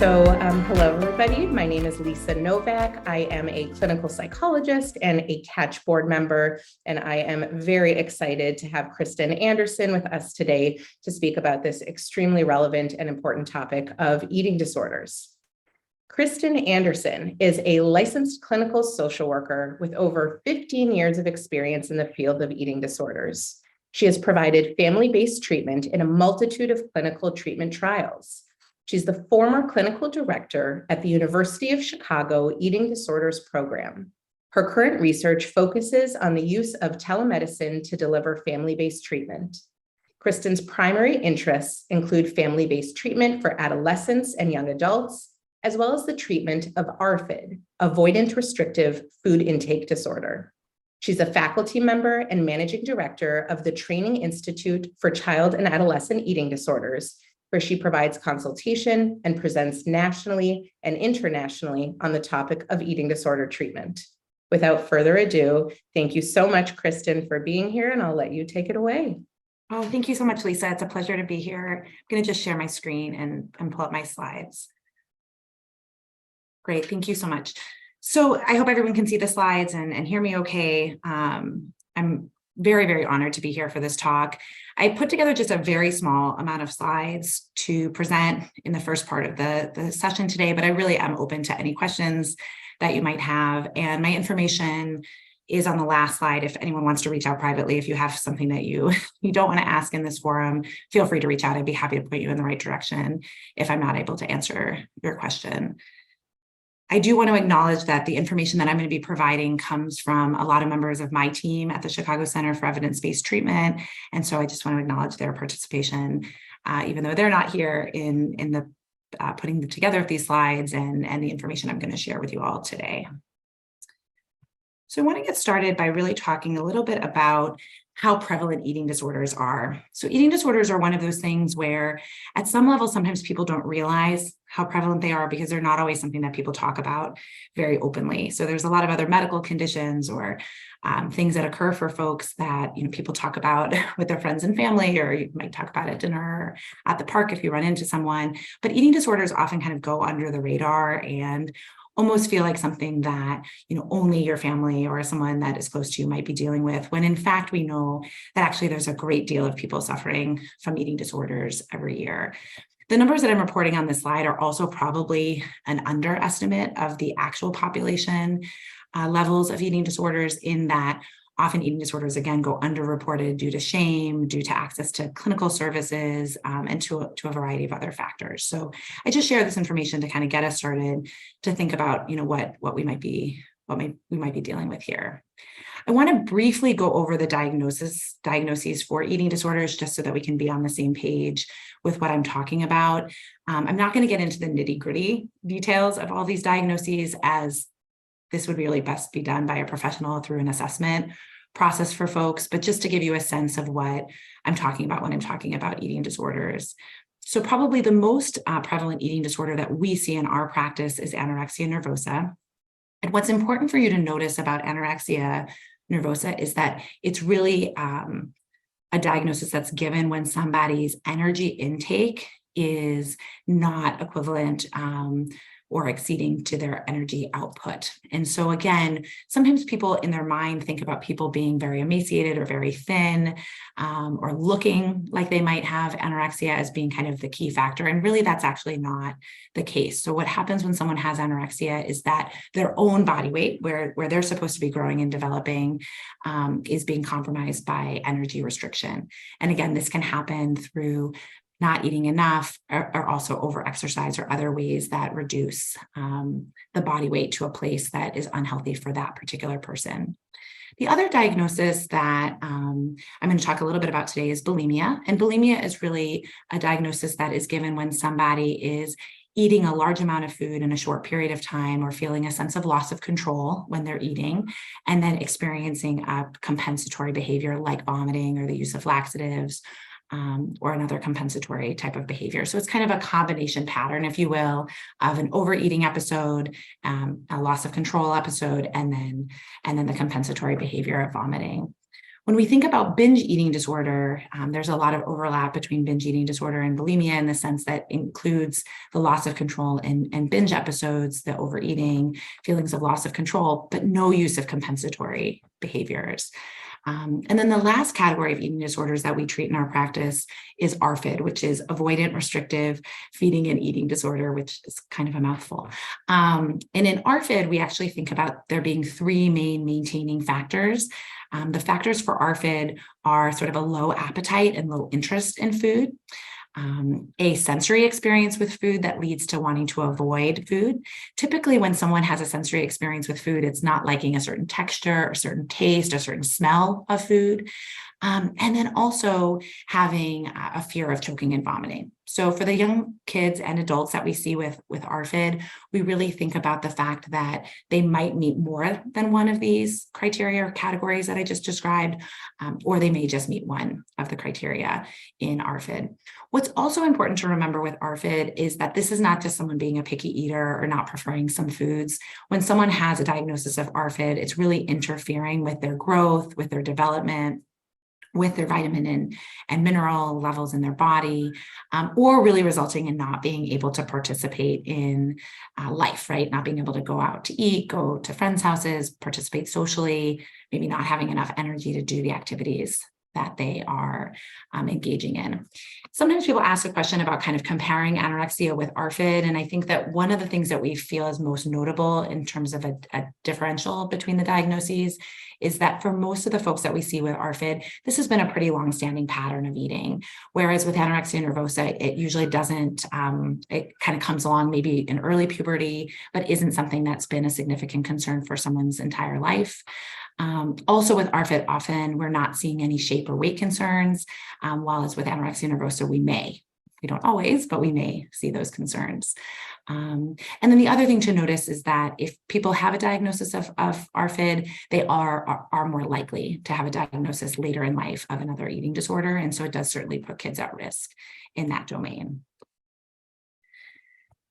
Hello, everybody. My name is Lisa Novak. I am a clinical psychologist and a CATCH board member, and I am very excited to have Kristen Anderson with us today to speak about this extremely relevant and important topic of eating disorders. Kristen Anderson is a licensed clinical social worker with over 15 years of experience in the field of eating disorders. She has provided family-based treatment in a multitude of clinical treatment trials. She's the former clinical director at the University of Chicago Eating Disorders Program. Her current research focuses on the use of telemedicine to deliver family-based treatment. Kristen's primary interests include family-based treatment for adolescents and young adults, as well as the treatment of ARFID, Avoidant Restrictive Food Intake Disorder. She's a faculty member and managing director of the Training Institute for Child and Adolescent Eating Disorders, where she provides consultation and presents nationally and internationally on the topic of eating disorder treatment. Without further ado, thank you so much, Kristen, for being here, and I'll let you take it away. Oh, thank you so much, Lisa. It's a pleasure to be here. I'm going to just share my screen and pull up my slides. Great, thank you so much. So I hope everyone can see the slides and hear me okay. I'm very, very honored to be here for this talk. I put together just a very small amount of slides to present in the first part of the session today, but I really am open to any questions that you might have. And my information is on the last slide. If anyone wants to reach out privately, if you have something that you don't want to ask in this forum, feel free to reach out. I'd be happy to point you in the right direction if I'm not able to answer your question. I do want to acknowledge that the information that I'm going to be providing comes from a lot of members of my team at the Chicago Center for Evidence-Based Treatment. And so I just want to acknowledge their participation, even though they're not here in the putting together of these slides and the information I'm going to share with you all today. So I want to get started by really talking a little bit about how prevalent eating disorders are. So eating disorders are one of those things where at some level, sometimes people don't realize how prevalent they are because they're not always something that people talk about very openly. So there's a lot of other medical conditions or things that occur for folks that people talk about with their friends and family, or you might talk about at dinner or at the park if you run into someone. But eating disorders often kind of go under the radar and almost feel like something that only your family or someone that is close to you might be dealing with, when in fact we know that actually there's a great deal of people suffering from eating disorders every year. The numbers that I'm reporting on this slide are also probably an underestimate of the actual population levels of eating disorders, in that often eating disorders, again, go underreported due to shame, due to access to clinical services, and to a variety of other factors. So I just share this information to kind of get us started to think about, what we might be dealing with here. I want to briefly go over the diagnoses for eating disorders, just so that we can be on the same page with what I'm talking about. I'm not going to get into the nitty-gritty details of all these diagnoses, as this would really best be done by a professional through an assessment process for folks, but just to give you a sense of what I'm talking about when I'm talking about eating disorders. So probably the most prevalent eating disorder that we see in our practice is anorexia nervosa. And what's important for you to notice about anorexia nervosa is that it's really a diagnosis that's given when somebody's energy intake is not equivalent or exceeding to their energy output. And so again, sometimes people in their mind think about people being very emaciated or very thin, or looking like they might have anorexia as being kind of the key factor. And really that's actually not the case. So what happens when someone has anorexia is that their own body weight, where they're supposed to be growing and developing, is being compromised by energy restriction. And again, this can happen through not eating enough, or also over-exercise, or other ways that reduce the body weight to a place that is unhealthy for that particular person. The other diagnosis that I'm going to talk a little bit about today is bulimia. And bulimia is really a diagnosis that is given when somebody is eating a large amount of food in a short period of time, or feeling a sense of loss of control when they're eating, and then experiencing a compensatory behavior like vomiting or the use of laxatives, or another compensatory type of behavior. So it's kind of a combination pattern, if you will, of an overeating episode, a loss of control episode, and then the compensatory behavior of vomiting. When we think about binge eating disorder, there's a lot of overlap between binge eating disorder and bulimia in the sense that includes the loss of control and binge episodes, the overeating, feelings of loss of control, but no use of compensatory behaviors. And then the last category of eating disorders that we treat in our practice is ARFID, which is avoidant restrictive feeding and eating disorder, which is kind of a mouthful. And in ARFID, we actually think about there being three main maintaining factors. The factors for ARFID are sort of a low appetite and low interest in food, a sensory experience with food that leads to wanting to avoid food. Typically, when someone has a sensory experience with food, it's not liking a certain texture, or certain taste, or certain smell of food. And then also having a fear of choking and vomiting. So for the young kids and adults that we see with ARFID, we really think about the fact that they might meet more than one of these criteria or categories that I just described, or they may just meet one of the criteria in ARFID. What's also important to remember with ARFID is that this is not just someone being a picky eater or not preferring some foods. When someone has a diagnosis of ARFID, it's really interfering with their growth, with their development, with their vitamin and mineral levels in their body, or really resulting in not being able to participate in life, right? Not being able to go out to eat, go to friends' houses, participate socially, maybe not having enough energy to do the activities that they are engaging in. Sometimes people ask a question about kind of comparing anorexia with ARFID, and I think that one of the things that we feel is most notable in terms of a differential between the diagnoses is that for most of the folks that we see with ARFID, this has been a pretty long-standing pattern of eating, whereas with anorexia nervosa, it usually doesn't, it kind of comes along maybe in early puberty, but isn't something that's been a significant concern for someone's entire life. Also with ARFID, often we're not seeing any shape or weight concerns, while as with anorexia nervosa, we may. We don't always, but we may see those concerns. And then the other thing to notice is that if people have a diagnosis of ARFID, they are more likely to have a diagnosis later in life of another eating disorder. And so it does certainly put kids at risk in that domain.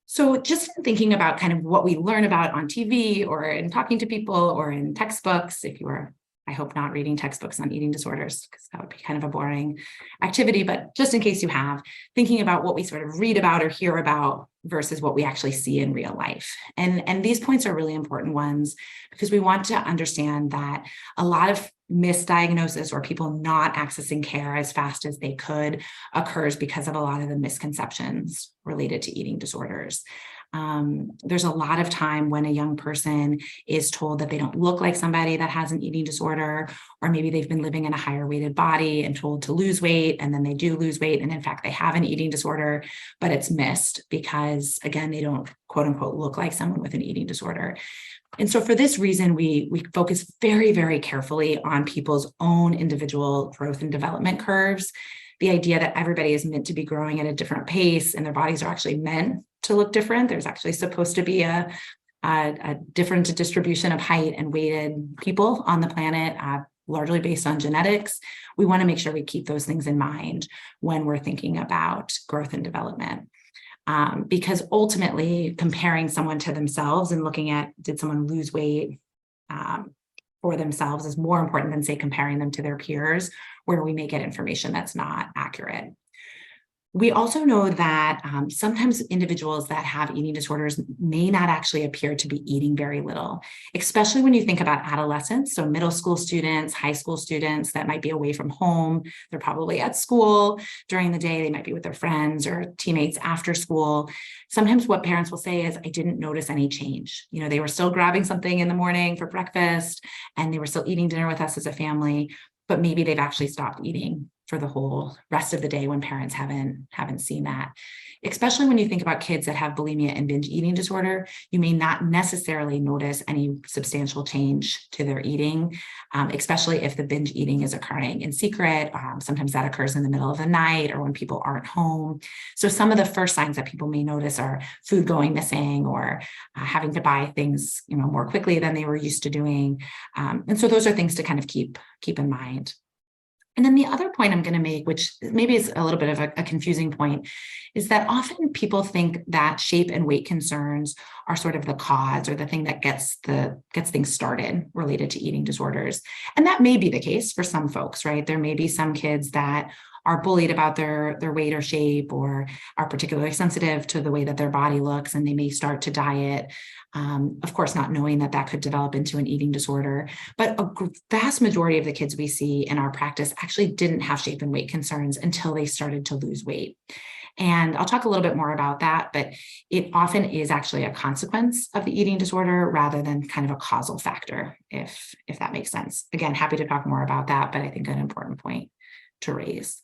So just thinking about kind of what we learn about on TV or in talking to people or in textbooks, if you are, I hope, not reading textbooks on eating disorders, because that would be kind of a boring activity, but just in case you have, thinking about what we sort of read about or hear about versus what we actually see in real life. And these points are really important ones because we want to understand that a lot of misdiagnosis or people not accessing care as fast as they could occurs because of a lot of the misconceptions related to eating disorders. There's a lot of time when a young person is told that they don't look like somebody that has an eating disorder, or maybe they've been living in a higher weighted body and told to lose weight, and then they do lose weight, and in fact they have an eating disorder, but it's missed because, again, they don't quote unquote look like someone with an eating disorder. And so for this reason, we focus very, very carefully on people's own individual growth and development curves. The idea that everybody is meant to be growing at a different pace and their bodies are actually meant to look different. There's actually supposed to be a different distribution of height and weighted people on the planet, largely based on genetics. We want to make sure we keep those things in mind when we're thinking about growth and development. Because ultimately comparing someone to themselves and looking at, did someone lose weight for themselves is more important than, say, comparing them to their peers, where we may get information that's not accurate. We also know that sometimes individuals that have eating disorders may not actually appear to be eating very little, especially when you think about adolescents. So middle school students, high school students that might be away from home. They're probably at school during the day. They might be with their friends or teammates after school. Sometimes what parents will say is, I didn't notice any change. You know, they were still grabbing something in the morning for breakfast and they were still eating dinner with us as a family, but maybe they've actually stopped eating for the whole rest of the day when parents haven't seen that. Especially when you think about kids that have bulimia and binge eating disorder, you may not necessarily notice any substantial change to their eating, especially if the binge eating is occurring in secret. Sometimes that occurs in the middle of the night or when people aren't home. So some of the first signs that people may notice are food going missing or having to buy things, more quickly than they were used to doing. And so those are things to kind of keep in mind. And then the other point I'm going to make, which maybe is a little bit of a confusing point, is that often people think that shape and weight concerns are sort of the cause or the thing that gets things started related to eating disorders. And that may be the case for some folks, right? There may be some kids that are bullied about their weight or shape, or are particularly sensitive to the way that their body looks, and they may start to diet. Of course, not knowing that could develop into an eating disorder. But a vast majority of the kids we see in our practice actually didn't have shape and weight concerns until they started to lose weight. And I'll talk a little bit more about that, but it often is actually a consequence of the eating disorder rather than kind of a causal factor, if that makes sense. Again, happy to talk more about that, but I think an important point to raise.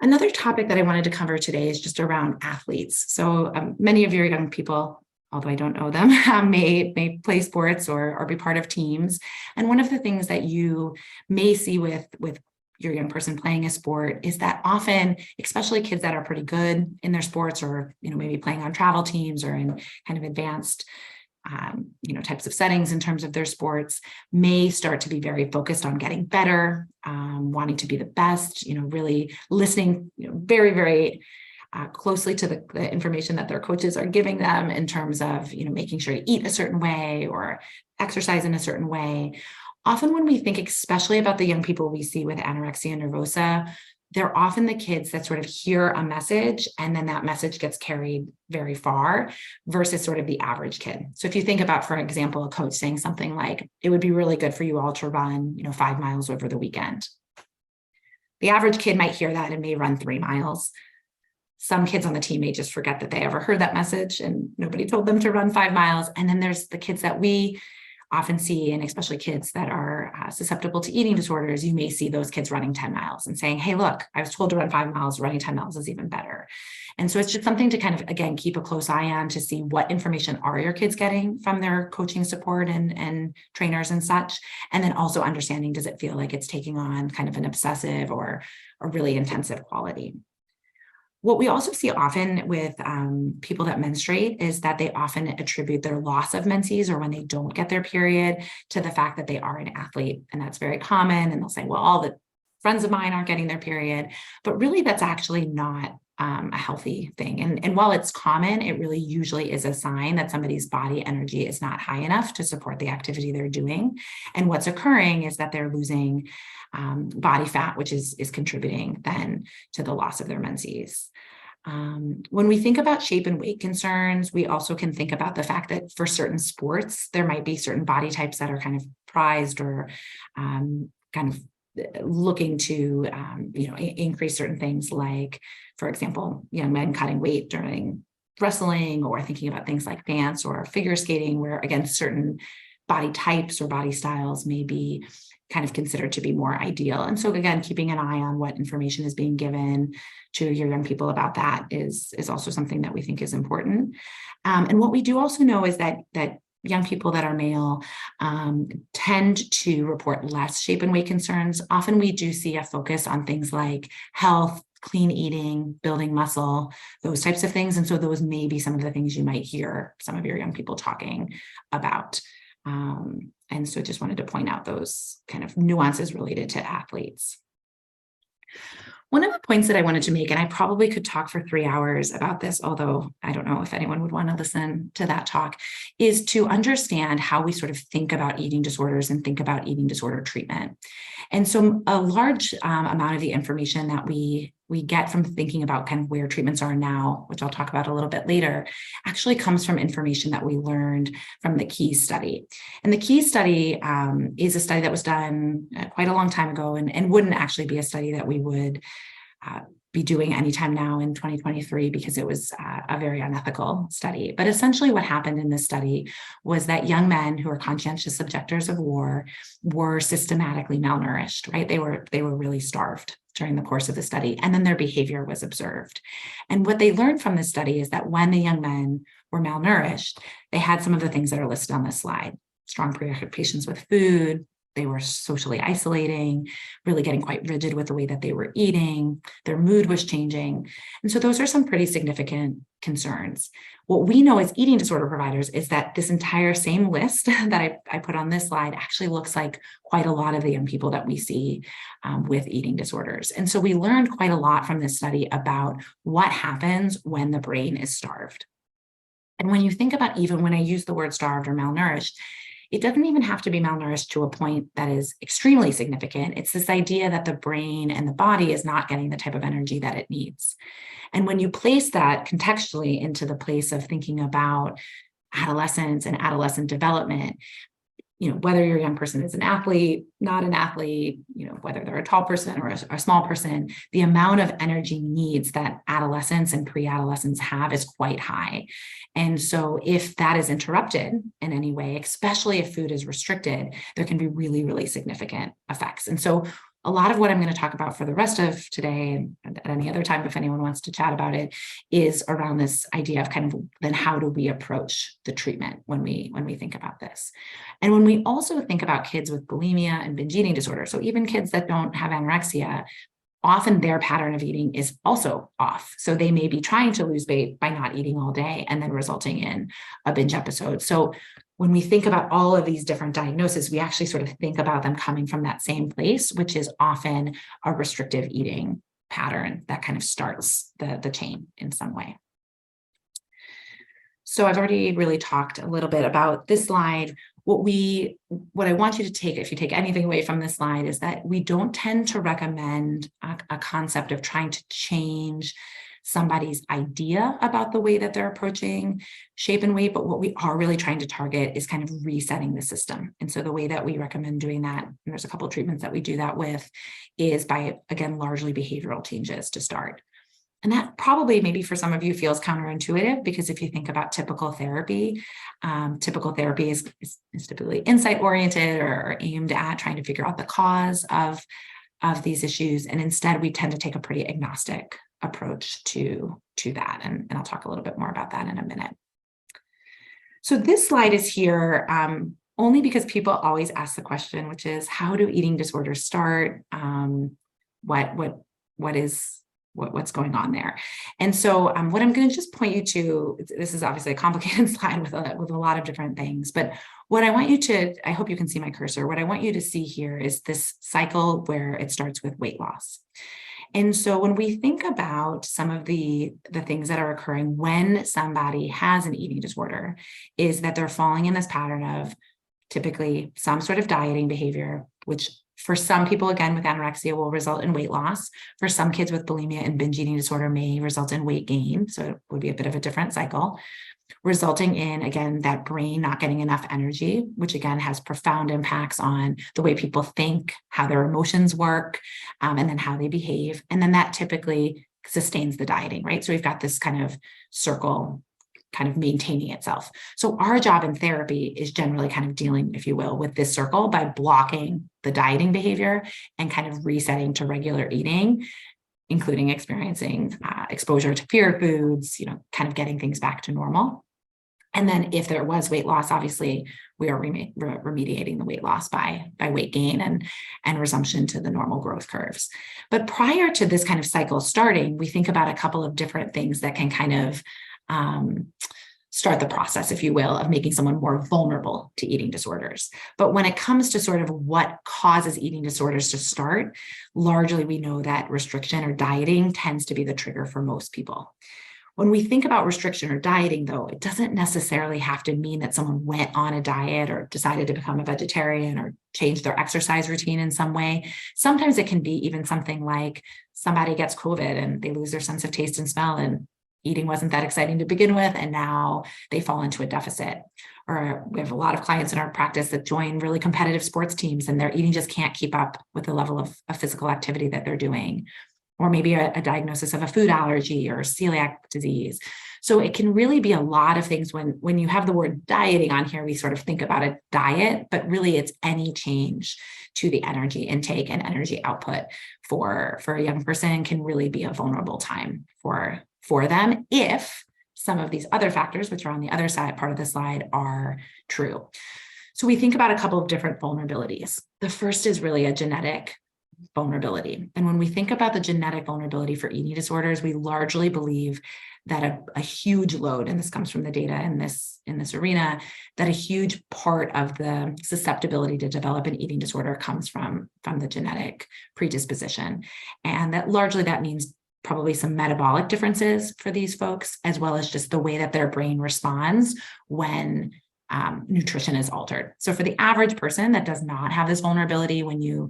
Another topic that I wanted to cover today is just around athletes. So many of your young people, although I don't know them, may play sports or be part of teams. And one of the things that you may see with your young person playing a sport is that often, especially kids that are pretty good in their sports, or maybe playing on travel teams or in kind of advanced types of settings in terms of their sports, may start to be very focused on getting better, wanting to be the best, really listening very, very closely to the information that their coaches are giving them in terms of, making sure to eat a certain way or exercise in a certain way. Often when we think especially about the young people we see with anorexia nervosa, they're often the kids that sort of hear a message and then that message gets carried very far versus sort of the average kid. So if you think about, for example, a coach saying something like, it would be really good for you all to run, 5 miles over the weekend. The average kid might hear that and may run 3 miles. Some kids on the team may just forget that they ever heard that message and nobody told them to run 5 miles. And then there's the kids that we often see, and especially kids that are susceptible to eating disorders, you may see those kids running 10 miles and saying, hey, look, I was told to run 5 miles, running 10 miles is even better. And so it's just something to kind of, again, keep a close eye on to see what information are your kids getting from their coaching support and trainers and such. And then also understanding, does it feel like it's taking on kind of an obsessive or a really intensive quality? What we also see often with people that menstruate is that they often attribute their loss of menses, or when they don't get their period, to the fact that they are an athlete. And that's very common. And they'll say, well, all the friends of mine aren't getting their period. But really, that's actually not a healthy thing. And while it's common, it really usually is a sign that somebody's body energy is not high enough to support the activity they're doing. And what's occurring is that they're losing body fat, which is contributing then to the loss of their menses. When we think about shape and weight concerns, we also can think about the fact that for certain sports, there might be certain body types that are kind of prized or kind of looking to, increase certain things, like, for example, young men cutting weight during wrestling, or thinking about things like dance or figure skating, where, again, certain body types or body styles may be kind of considered to be more ideal. And so, again, keeping an eye on what information is being given to your young people about that is also something that we think is important. And what we do also know is that young people that are male tend to report less shape and weight concerns. Often we do see a focus on things like health, clean eating, building muscle, those types of things. And so those may be some of the things you might hear some of your young people talking about. And so just wanted to point out those kind of nuances related to athletes. One of the points that I wanted to make, and I probably could talk for 3 hours about this, although I don't know if anyone would want to listen to that talk, is to understand how we sort of think about eating disorders and think about eating disorder treatment. And so a large amount of the information that we get from thinking about kind of where treatments are now, which I'll talk about a little bit later, actually comes from information that we learned from the KEYS study. And the KEYS study is a study that was done quite a long time ago, and wouldn't actually be a study that we would be doing anytime now in 2023, because it was a very unethical study. But essentially what happened in this study was that young men who are conscientious objectors of war were systematically malnourished, right? They were really starved during the course of the study, and then their behavior was observed. And what they learned from this study is that when the young men were malnourished, they had some of the things that are listed on this slide: strong preoccupations with food, they were socially isolating, really getting quite rigid with the way that they were eating. Their mood was changing. And so those are some pretty significant concerns. What we know as eating disorder providers is that this entire same list that I put on this slide actually looks like quite a lot of the young people that we see with eating disorders. And so we learned quite a lot from this study about what happens when the brain is starved. And when you think about, even when I use the word starved or malnourished, it doesn't even have to be malnourished to a point that is extremely significant. It's this idea that the brain and the body is not getting the type of energy that it needs. And when you place that contextually into the place of thinking about adolescence and adolescent development, whether your young person is an athlete, not an athlete, whether they're a tall person or a small person, the amount of energy needs that adolescents and pre-adolescents have is quite high. And so if that is interrupted in any way, especially if food is restricted, there can be really, really significant effects. And so a lot of what I'm going to talk about for the rest of today, and at any other time, if anyone wants to chat about it, is around this idea of kind of then how do we approach the treatment when we think about this. And when we also think about kids with bulimia and binge eating disorder, so even kids that don't have anorexia, often their pattern of eating is also off. So they may be trying to lose weight by not eating all day and then resulting in a binge episode. So when we think about all of these different diagnoses, we actually sort of think about them coming from that same place, which is often a restrictive eating pattern that kind of starts the chain in some way. So I've already really talked a little bit about this slide. What I want you to take, if you take anything away from this slide, is that we don't tend to recommend a concept of trying to change somebody's idea about the way that they're approaching shape and weight, but what we are really trying to target is kind of resetting the system. And so the way that we recommend doing that, and there's a couple of treatments that we do that with, is by, again, largely behavioral changes to start. And that probably maybe for some of you feels counterintuitive, because if you think about typical therapy is typically insight oriented or aimed at trying to figure out the cause of these issues. And instead, we tend to take a pretty agnostic approach to that. And I'll talk a little bit more about that in a minute. So this slide is here only because people always ask the question, which is, how do eating disorders start? What's going on there? And so what I'm going to just point you to, this is obviously a complicated slide with a lot of different things, but what I want you to, I hope you can see my cursor. What I want you to see here is this cycle where it starts with weight loss. And so when we think about some of the things that are occurring when somebody has an eating disorder, is that they're falling in this pattern of typically some sort of dieting behavior, which for some people, again, with anorexia will result in weight loss. For some kids with bulimia and binge eating disorder may result in weight gain. So it would be a bit of a different cycle, resulting in, again, that brain not getting enough energy, which again has profound impacts on the way people think, how their emotions work, and then how they behave. And then that typically sustains the dieting, right? So we've got this kind of circle kind of maintaining itself. So our job in therapy is generally kind of dealing, if you will, with this circle by blocking the dieting behavior and kind of resetting to regular eating, including experiencing exposure to fear foods, kind of getting things back to normal. And then if there was weight loss, obviously we are remediating the weight loss by weight gain and resumption to the normal growth curves. But prior to this kind of cycle starting, we think about a couple of different things that can kind of start the process, if you will, of making someone more vulnerable to eating disorders. But when it comes to sort of what causes eating disorders to start, largely we know that restriction or dieting tends to be the trigger for most people. When we think about restriction or dieting, though, it doesn't necessarily have to mean that someone went on a diet or decided to become a vegetarian or change their exercise routine in some way. Sometimes it can be even something like somebody gets COVID and they lose their sense of taste and smell, and eating wasn't that exciting to begin with, and now they fall into a deficit. Or we have a lot of clients in our practice that join really competitive sports teams and their eating just can't keep up with the level of physical activity that they're doing. Or maybe a diagnosis of a food allergy or celiac disease. So it can really be a lot of things. When you have the word dieting on here, we sort of think about a diet, but really it's any change to the energy intake and energy output for a young person can really be a vulnerable time for them if some of these other factors, which are on the other side part of the slide, are true. So we think about a couple of different vulnerabilities. The first is really a genetic vulnerability. And when we think about the genetic vulnerability for eating disorders, we largely believe that a huge load, and this comes from the data in this arena, that a huge part of the susceptibility to develop an eating disorder comes from the genetic predisposition. And that largely that means probably some metabolic differences for these folks, as well as just the way that their brain responds when nutrition is altered. So for the average person that does not have this vulnerability, when you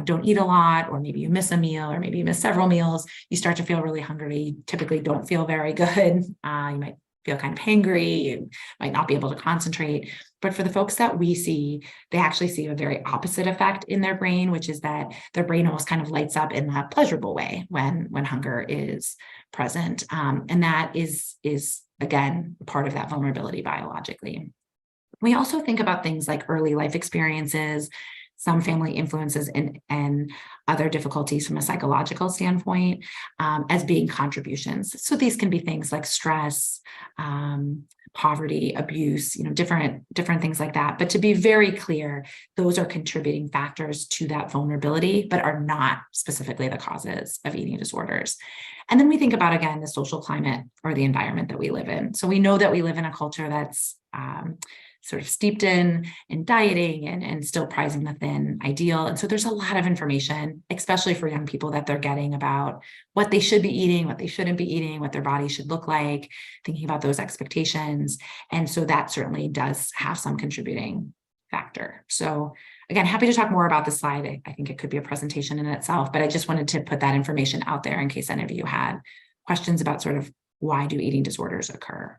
don't eat a lot, or maybe you miss a meal, or maybe you miss several meals, you start to feel really hungry. You typically don't feel very good. You might feel kind of hangry. You might not be able to concentrate. But for the folks that we see, they actually see a very opposite effect in their brain, which is that their brain almost kind of lights up in a pleasurable way when hunger is present. And that is again, part of that vulnerability biologically. We also think about things like early life experiences, some family influences, and other difficulties from a psychological standpoint as being contributions. So these can be things like stress, poverty, abuse, different things like that. But to be very clear, those are contributing factors to that vulnerability, but are not specifically the causes of eating disorders. And then we think about, again, the social climate or the environment that we live in. So we know that we live in a culture that's sort of steeped in dieting and still prizing the thin ideal. And so there's a lot of information, especially for young people, that they're getting about what they should be eating, what they shouldn't be eating, what their body should look like, thinking about those expectations. And so that certainly does have some contributing factor. So again, happy to talk more about this slide. I think it could be a presentation in itself, but I just wanted to put that information out there in case any of you had questions about sort of why do eating disorders occur.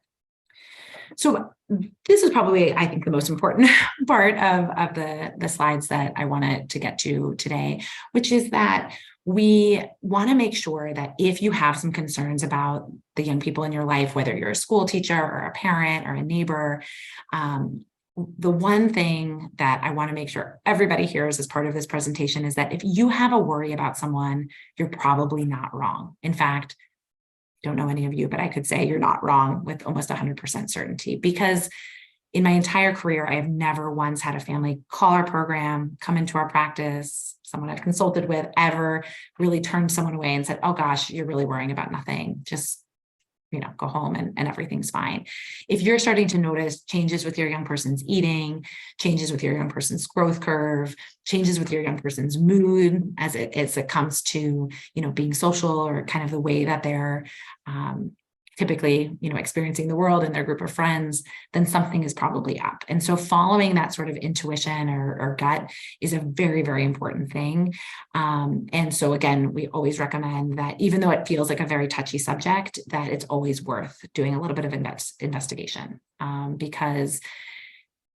So this is probably, I think, the most important part of the slides that I wanted to get to today, which is that we want to make sure that if you have some concerns about the young people in your life, whether you're a school teacher or a parent or a neighbor, the one thing that I want to make sure everybody hears as part of this presentation is that if you have a worry about someone, you're probably not wrong. In fact, don't know any of you, but I could say you're not wrong with almost 100% certainty, because in my entire career, I have never once had a family call our program, come into our practice, someone I've consulted with ever really turned someone away and said, oh gosh, you're really worrying about nothing. Just, go home and everything's fine. If you're starting to notice changes with your young person's eating, changes with your young person's growth curve, changes with your young person's mood as it comes to, being social, or kind of the way that they're typically, experiencing the world and their group of friends, then something is probably up. And so following that sort of intuition or gut is a very, very important thing. And so again, we always recommend that even though it feels like a very touchy subject, that it's always worth doing a little bit of investigation because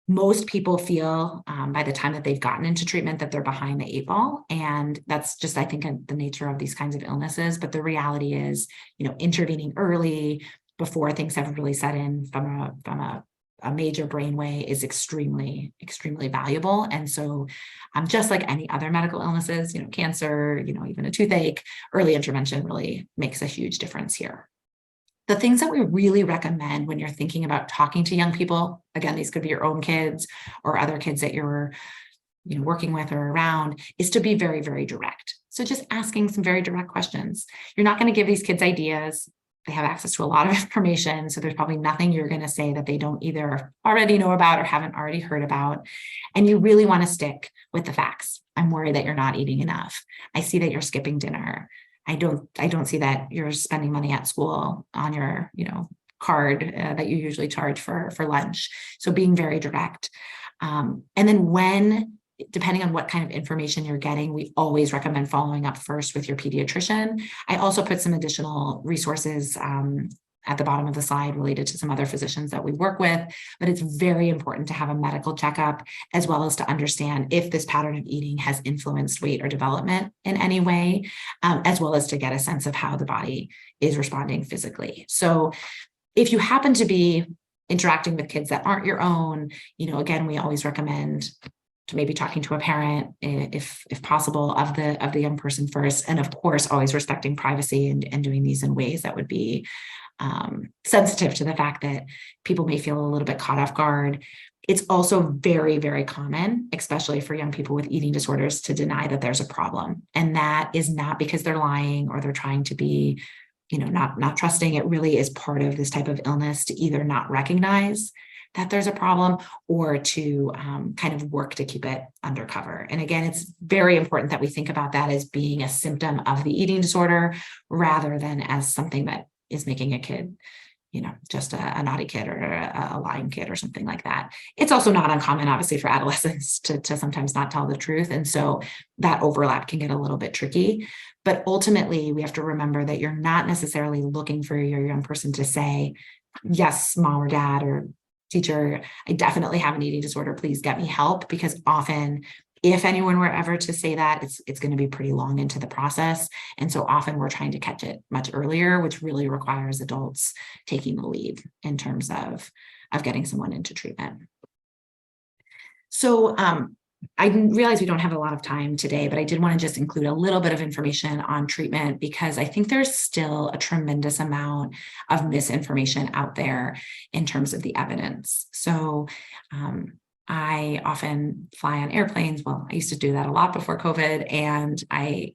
most people feel by the time that they've gotten into treatment that they're behind the 8 ball. And that's just, I think, the nature of these kinds of illnesses. But the reality is, intervening early before things have really set in from a major brain way is extremely, extremely valuable. And so just like any other medical illnesses, cancer, even a toothache, early intervention really makes a huge difference here. The things that we really recommend when you're thinking about talking to young people, again, these could be your own kids or other kids that you're working with or around, is to be very, very direct. So just asking some very direct questions. You're not going to give these kids ideas. They have access to a lot of information. So there's probably nothing you're going to say that they don't either already know about or haven't already heard about. And you really want to stick with the facts. I'm worried that you're not eating enough. I see that you're skipping dinner. I don't see that you're spending money at school on your, card that you usually charge for lunch. So being very direct. And then depending on what kind of information you're getting, we always recommend following up first with your pediatrician. I also put some additional resources at the bottom of the slide related to some other physicians that we work with, but it's very important to have a medical checkup as well as to understand if this pattern of eating has influenced weight or development in any way, as well as to get a sense of how the body is responding physically. So if you happen to be interacting with kids that aren't your own, again, we always recommend to maybe talking to a parent if possible of the young person first. And of course, always respecting privacy and doing these in ways that would be sensitive to the fact that people may feel a little bit caught off guard. It's also very, very common, especially for young people with eating disorders, to deny that there's a problem. And that is not because they're lying or they're trying to be, not trusting. It really is part of this type of illness to either not recognize that there's a problem or to kind of work to keep it undercover. And again, it's very important that we think about that as being a symptom of the eating disorder rather than as something that is making a kid, just a naughty kid or a lying kid or something like that. It's also not uncommon, obviously, for adolescents to sometimes not tell the truth. And so that overlap can get a little bit tricky. But ultimately, we have to remember that you're not necessarily looking for your young person to say, yes, mom or dad or teacher, I definitely have an eating disorder. Please get me help. Because often, if anyone were ever to say that, it's going to be pretty long into the process. And so often we're trying to catch it much earlier, which really requires adults taking the lead in terms of getting someone into treatment. So I realize we don't have a lot of time today, but I did want to just include a little bit of information on treatment because I think there's still a tremendous amount of misinformation out there in terms of the evidence. So I often fly on airplanes. Well, I used to do that a lot before COVID, and I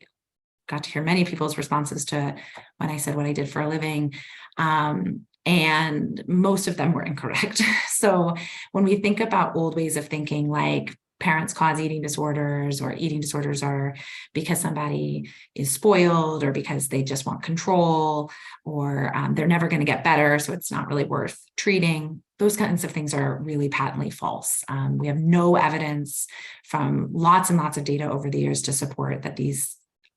got to hear many people's responses to when I said what I did for a living. And most of them were incorrect. So when we think about old ways of thinking, like parents cause eating disorders, or eating disorders are because somebody is spoiled or because they just want control, or they're never going to get better, so it's not really worth treating. Those kinds of things are really patently false. We have no evidence from lots and lots of data over the years to support that these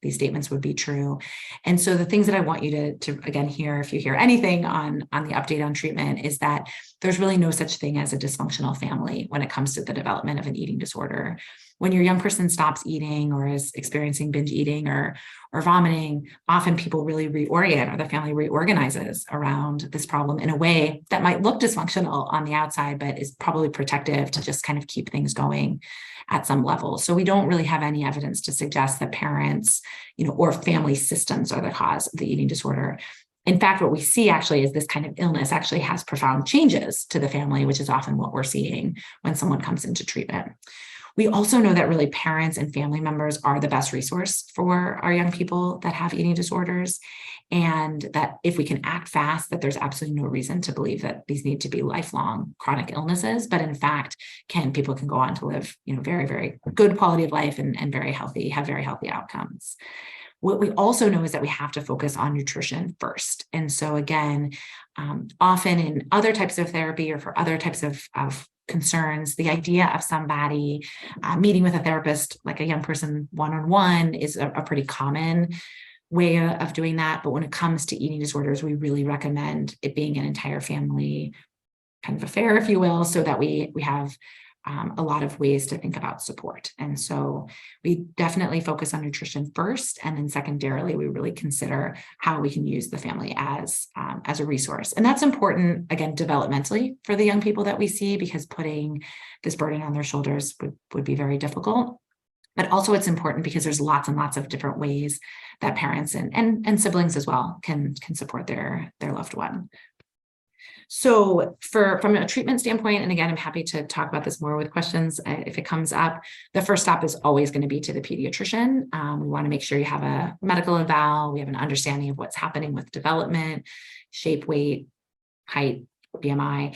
statements would be true. And so the things that I want you to again hear, if you hear anything on the update on treatment, is that there's really no such thing as a dysfunctional family when it comes to the development of an eating disorder. When your young person stops eating or is experiencing binge eating or vomiting, often people really reorient, or the family reorganizes around this problem in a way that might look dysfunctional on the outside, but is probably protective to just kind of keep things going at some level. So we don't really have any evidence to suggest that parents, or family systems are the cause of the eating disorder. In fact, what we see actually is this kind of illness actually has profound changes to the family, which is often what we're seeing when someone comes into treatment. We also know that really parents and family members are the best resource for our young people that have eating disorders, and that if we can act fast, that there's absolutely no reason to believe that these need to be lifelong chronic illnesses, but in fact, people can go on to live, very, very good quality of life and have very healthy outcomes. What we also know is that we have to focus on nutrition first. And so again, often in other types of therapy or for other types of concerns, the idea of somebody meeting with a therapist, like a young person one-on-one, is a pretty common way of doing that. But when it comes to eating disorders, we really recommend it being an entire family kind of affair, if you will, so that we have a lot of ways to think about support. And so we definitely focus on nutrition first, and then secondarily, we really consider how we can use the family as a resource. And that's important, again, developmentally for the young people that we see, because putting this burden on their shoulders would be very difficult. But also it's important because there's lots and lots of different ways that parents and siblings as well can support their loved one. So from a treatment standpoint, and again, I'm happy to talk about this more with questions if it comes up, the first stop is always going to be to the pediatrician. We want to make sure you have a medical eval, we have an understanding of what's happening with development, shape, weight, height, BMI.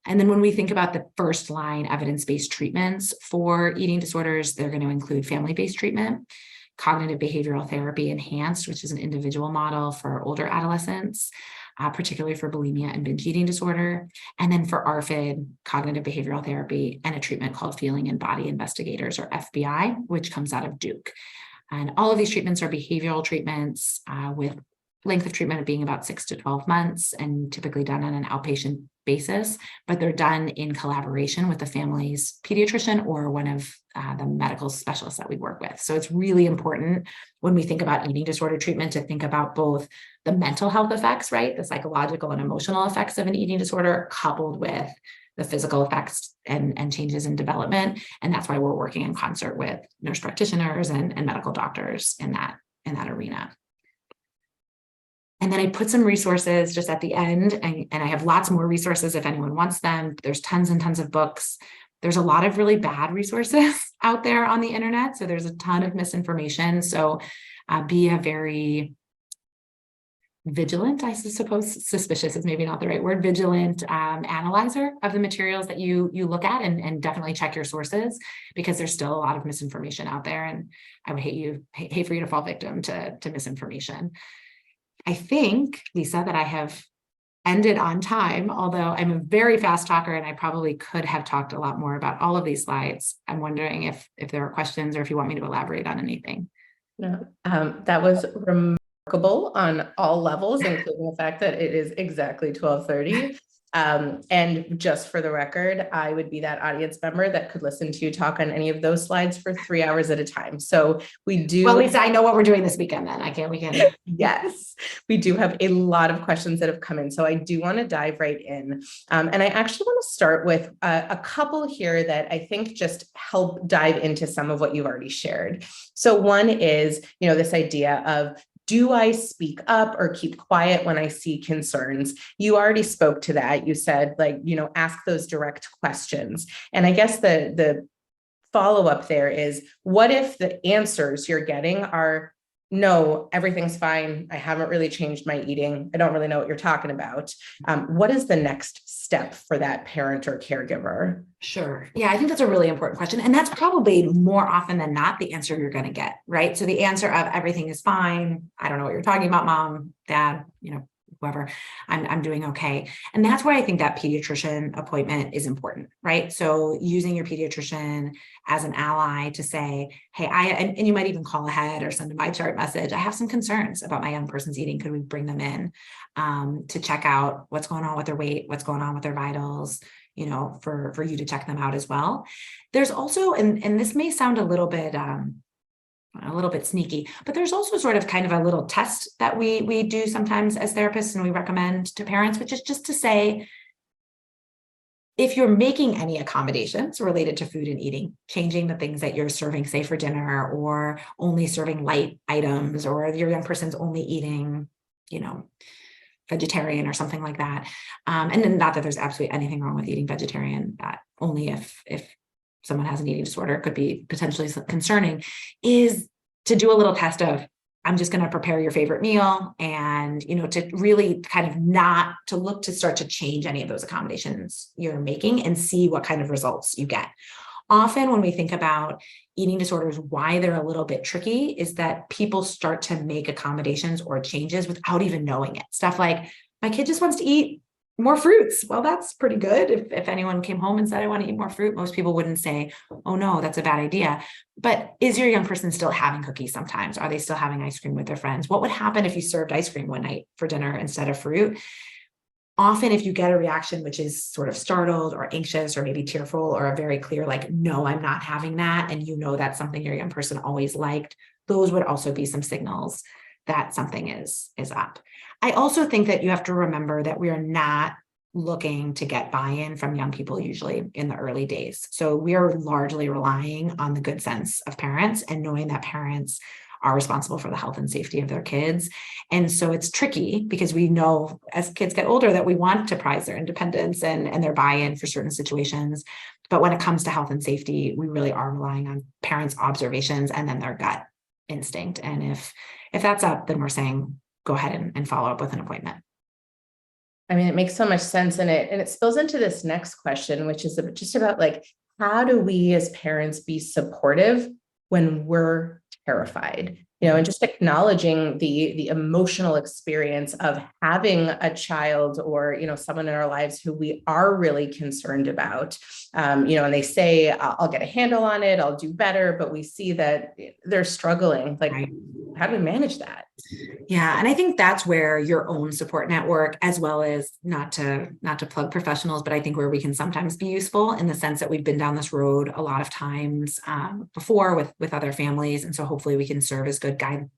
And then when we think about the first line evidence-based treatments for eating disorders, they're going to include family-based treatment, cognitive behavioral therapy enhanced, which is an individual model for older adolescents, particularly for bulimia and binge eating disorder. And then for ARFID, cognitive behavioral therapy, and a treatment called Feeling and Body Investigators, or FBI, which comes out of Duke. And all of these treatments are behavioral treatments with length of treatment of being about 6 to 12 months and typically done on an outpatient basis, but they're done in collaboration with the family's pediatrician or one of the medical specialists that we work with. So it's really important when we think about eating disorder treatment to think about both the mental health effects, right? The psychological and emotional effects of an eating disorder coupled with the physical effects and changes in development. And that's why we're working in concert with nurse practitioners and medical doctors in that arena. And then I put some resources just at the end, and I have lots more resources if anyone wants them. There's tons and tons of books. There's a lot of really bad resources out there on the internet. So there's a ton of misinformation. So be a very vigilant, I suppose, suspicious is maybe not the right word, vigilant analyzer of the materials that you look at, and definitely check your sources, because there's still a lot of misinformation out there. And I would hate for you to fall victim to misinformation. I think, Lisa, that I have ended on time, although I'm a very fast talker and I probably could have talked a lot more about all of these slides. I'm wondering if there are questions or if you want me to elaborate on anything. No, that was remarkable on all levels, including the fact that it is exactly 12:30. And just for the record, I would be that audience member that could listen to you talk on any of those slides for 3 hours at a time. So we do. Well, Lisa, I know what we're doing this weekend then. We can. Yes, we do have a lot of questions that have come in. So I do want to dive right in. And I actually want to start with a couple here that I think just help dive into some of what you've already shared. So one is, this idea of, do I speak up or keep quiet when I see concerns? You already spoke to that. You said, ask those direct questions. And I guess the follow-up there is, what if the answers you're getting are, no, everything's fine. I haven't really changed my eating. I don't really know what you're talking about. What is the next step for that parent or caregiver? Sure. Yeah, I think that's a really important question. And that's probably more often than not the answer you're going to get, right? So the answer of everything is fine. I don't know what you're talking about, mom, dad, whoever, I'm doing okay. And that's why I think that pediatrician appointment is important, right? So using your pediatrician as an ally to say, hey, and you might even call ahead or send a My Chart message. I have some concerns about my young person's eating. Could we bring them in to check out what's going on with their weight, what's going on with their vitals, for you to check them out as well. There's also, and this may sound a little bit sneaky, but there's also sort of kind of a little test that we do sometimes as therapists and we recommend to parents, which is just to say, if you're making any accommodations related to food and eating, changing the things that you're serving, say for dinner, or only serving light items, or your young person's only eating, vegetarian or something like that. And then not that there's absolutely anything wrong with eating vegetarian, only if someone has an eating disorder, it could be potentially concerning, is to do a little test of, I'm just going to prepare your favorite meal, and, to really kind of not to look to start to change any of those accommodations you're making and see what kind of results you get. Often when we think about eating disorders, why they're a little bit tricky is that people start to make accommodations or changes without even knowing it. Stuff like, my kid just wants to eat more fruits. Well, that's pretty good. If anyone came home and said, I want to eat more fruit, most people wouldn't say, oh no, that's a bad idea. But is your young person still having cookies sometimes? Are they still having ice cream with their friends? What would happen if you served ice cream one night for dinner instead of fruit? Often if you get a reaction which is sort of startled or anxious or maybe tearful, or a very clear, like, no, I'm not having that, and that's something your young person always liked, those would also be some signals that something is up. I also think that you have to remember that we are not looking to get buy-in from young people usually in the early days. So we are largely relying on the good sense of parents and knowing that parents are responsible for the health and safety of their kids. And so it's tricky because we know as kids get older that we want to prize their independence and their buy-in for certain situations. But when it comes to health and safety, we really are relying on parents' observations and then their gut instinct. And if that's up, then we're saying, go ahead and follow up with an appointment. I mean, it makes so much sense, and it spills into this next question, which is just about, like, how do we as parents be supportive when we're terrified? And just acknowledging the emotional experience of having a child or, someone in our lives who we are really concerned about, and they say, I'll get a handle on it, I'll do better, but we see that they're struggling. Like, right. How do we manage that? Yeah. And I think that's where your own support network, as well as not to plug professionals, but I think where we can sometimes be useful in the sense that we've been down this road a lot of times before with other families. And so hopefully we can serve as good guide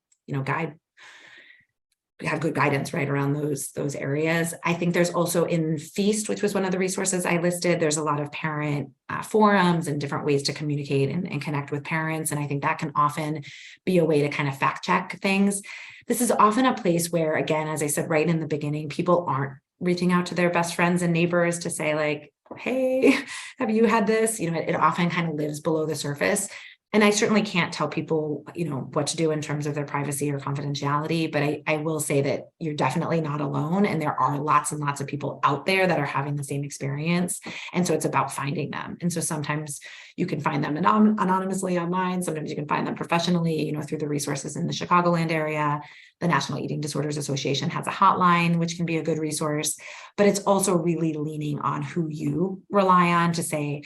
have good guidance right around those areas. I think there's also in Feast, which was one of the resources I listed, there's a lot of parent forums and different ways to communicate and connect with parents. And I think that can often be a way to kind of fact check things. This is often a place where, again, as I said right in the beginning, people aren't reaching out to their best friends and neighbors to say like, hey, have you had this? It often kind of lives below the surface. And I certainly can't tell people, what to do in terms of their privacy or confidentiality, but I will say that you're definitely not alone. And there are lots and lots of people out there that are having the same experience. And so it's about finding them. And so sometimes you can find them anonymously online. Sometimes you can find them professionally, through the resources in the Chicagoland area. The National Eating Disorders Association has a hotline, which can be a good resource, but it's also really leaning on who you rely on to say,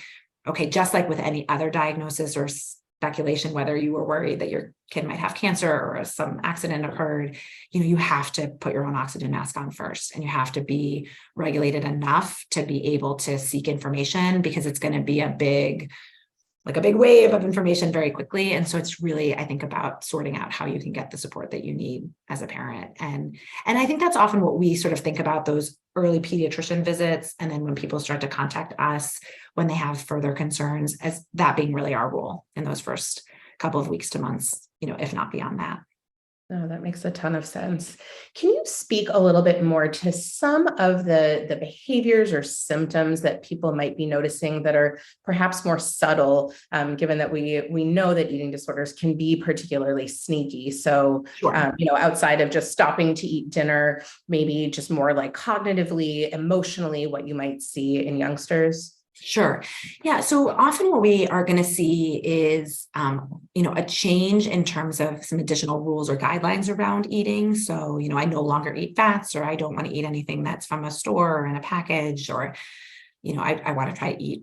okay, just like with any other diagnosis or speculation, whether you were worried that your kid might have cancer or some accident occurred, you have to put your own oxygen mask on first, and you have to be regulated enough to be able to seek information, because it's going to be a big wave of information very quickly. And so it's really, I think, about sorting out how you can get the support that you need as a parent. And I think that's often what we sort of think about, those early pediatrician visits. And then when people start to contact us, when they have further concerns, as that being really our role in those first couple of weeks to months, if not beyond that. No, that makes a ton of sense. Can you speak a little bit more to some of the behaviors or symptoms that people might be noticing that are perhaps more subtle, given that we know that eating disorders can be particularly sneaky? So, Sure. Outside of just stopping to eat dinner, maybe just more like cognitively, emotionally, what you might see in youngsters? Sure. Yeah. So often what we are going to see is, a change in terms of some additional rules or guidelines around eating. So, I no longer eat fats, or I don't want to eat anything that's from a store or in a package, or, I want to try to eat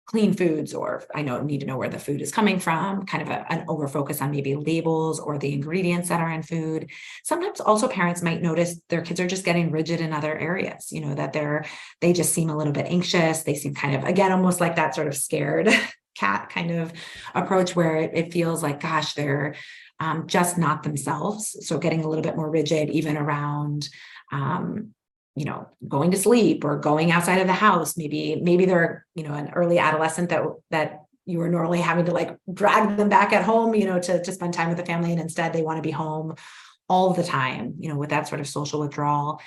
clean foods, or I need to know where the food is coming from, kind of an over focus on maybe labels or the ingredients that are in food. Sometimes also parents might notice their kids are just getting rigid in other areas, that they just seem a little bit anxious. They seem kind of, again, almost like that sort of scared cat kind of approach, where it feels like, gosh, they're just not themselves. So getting a little bit more rigid, even around, going to sleep or going outside of the house. Maybe they're, an early adolescent that you were normally having to drag them back at home, to spend time with the family. And instead they want to be home all the time, with that sort of social withdrawal.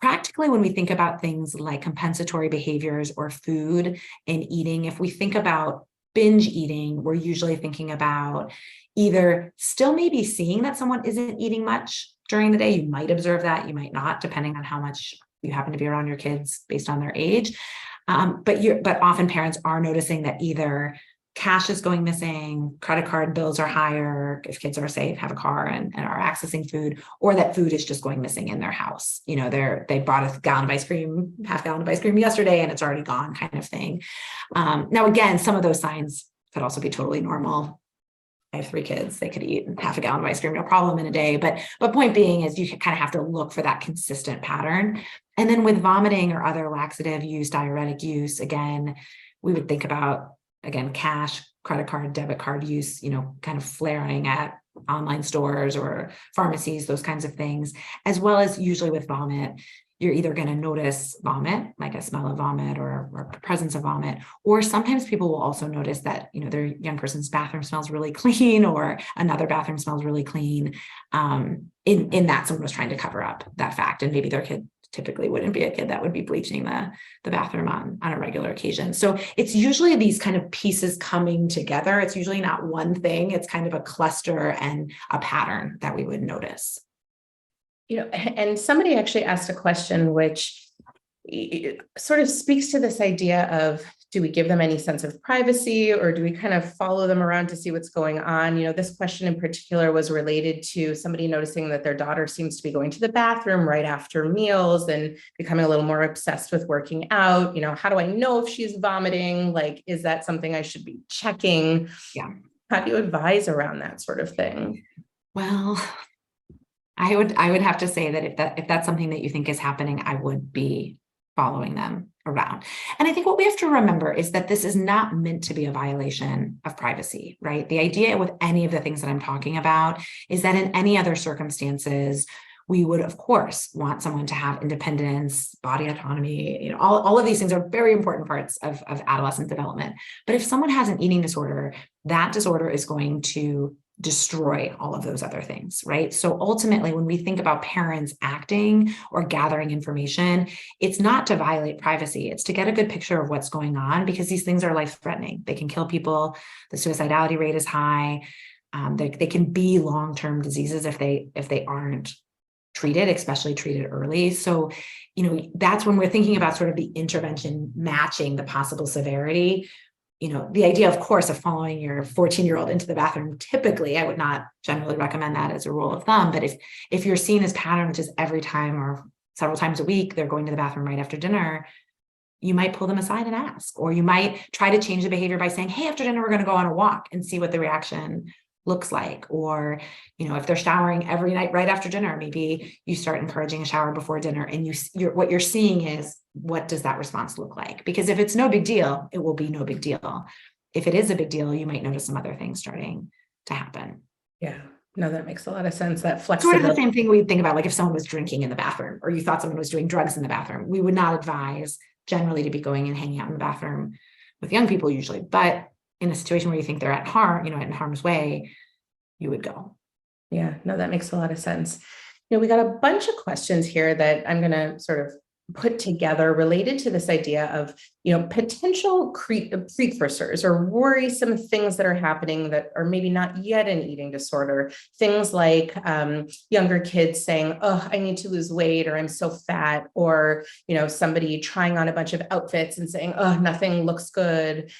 Practically, when we think about things like compensatory behaviors or food and eating, if we think about binge eating, we're usually thinking about either still maybe seeing that someone isn't eating much during the day. You might observe that, you might not, depending on how much you happen to be around your kids based on their age. But often parents are noticing that either cash is going missing, credit card bills are higher if kids are, say, have a car and are accessing food, or that food is just going missing in their house. They bought a gallon of ice cream, half gallon of ice cream yesterday, and it's already gone, kind of thing. Now, again, some of those signs could also be totally normal. I have 3 kids. They could eat half a gallon of ice cream, no problem, in a day. But point being is you kind of have to look for that consistent pattern. And then with vomiting or other laxative use, diuretic use, again, we would think about, again, cash, credit card, debit card use, kind of flaring at online stores or pharmacies, those kinds of things, as well as usually with vomit. You're either going to notice vomit, like a smell of vomit or presence of vomit, or sometimes people will also notice that, their young person's bathroom smells really clean, or another bathroom smells really clean. In that someone was trying to cover up that fact, and maybe their kid typically wouldn't be a kid that would be bleaching the bathroom on a regular occasion. So it's usually these kind of pieces coming together. It's usually not one thing. It's kind of a cluster and a pattern that we would notice. And somebody actually asked a question which sort of speaks to this idea of, do we give them any sense of privacy, or do we kind of follow them around to see what's going on? This question in particular was related to somebody noticing that their daughter seems to be going to the bathroom right after meals and becoming a little more obsessed with working out. How do I know if she's vomiting? Is that something I should be checking? Yeah. How do you advise around that sort of thing? Well, I would have to say that if that's something that you think is happening, I would be following them around. And I think what we have to remember is that this is not meant to be a violation of privacy, right? The idea with any of the things that I'm talking about is that in any other circumstances, we would, of course, want someone to have independence, body autonomy, all of these things are very important parts of adolescent development. But if someone has an eating disorder, that disorder is going to destroy all of those other things, right? So ultimately, when we think about parents acting or gathering information, it's not to violate privacy. It's to get a good picture of what's going on, because these things are life-threatening. They can kill people. The suicidality rate is high. They can be long-term diseases if they aren't treated, especially treated early. So, that's when we're thinking about sort of the intervention matching the possible severity. The idea, of course, of following your 14-year-old into the bathroom, typically, I would not generally recommend that as a rule of thumb. But if you're seeing this pattern, which is every time or several times a week, they're going to the bathroom right after dinner, you might pull them aside and ask, or you might try to change the behavior by saying, hey, after dinner, we're going to go on a walk and see what the reaction looks like. Or, if they're showering every night right after dinner, maybe you start encouraging a shower before dinner, and what you're seeing is, what does that response look like? Because if it's no big deal, it will be no big deal. If it is a big deal, you might notice some other things starting to happen. Yeah, no, that makes a lot of sense. That Sort flexibility. of the same thing we think about, like if someone was drinking in the bathroom, or you thought someone was doing drugs in the bathroom, we would not advise generally to be going and hanging out in the bathroom with young people usually. But in a situation where you think they're at harm, in harm's way, you would go. Yeah, no, that makes a lot of sense. We got a bunch of questions here that I'm going to sort of put together related to this idea of, potential precursors or worrisome things that are happening that are maybe not yet an eating disorder. Things like younger kids saying, oh, I need to lose weight, or I'm so fat, or, somebody trying on a bunch of outfits and saying, oh, nothing looks good,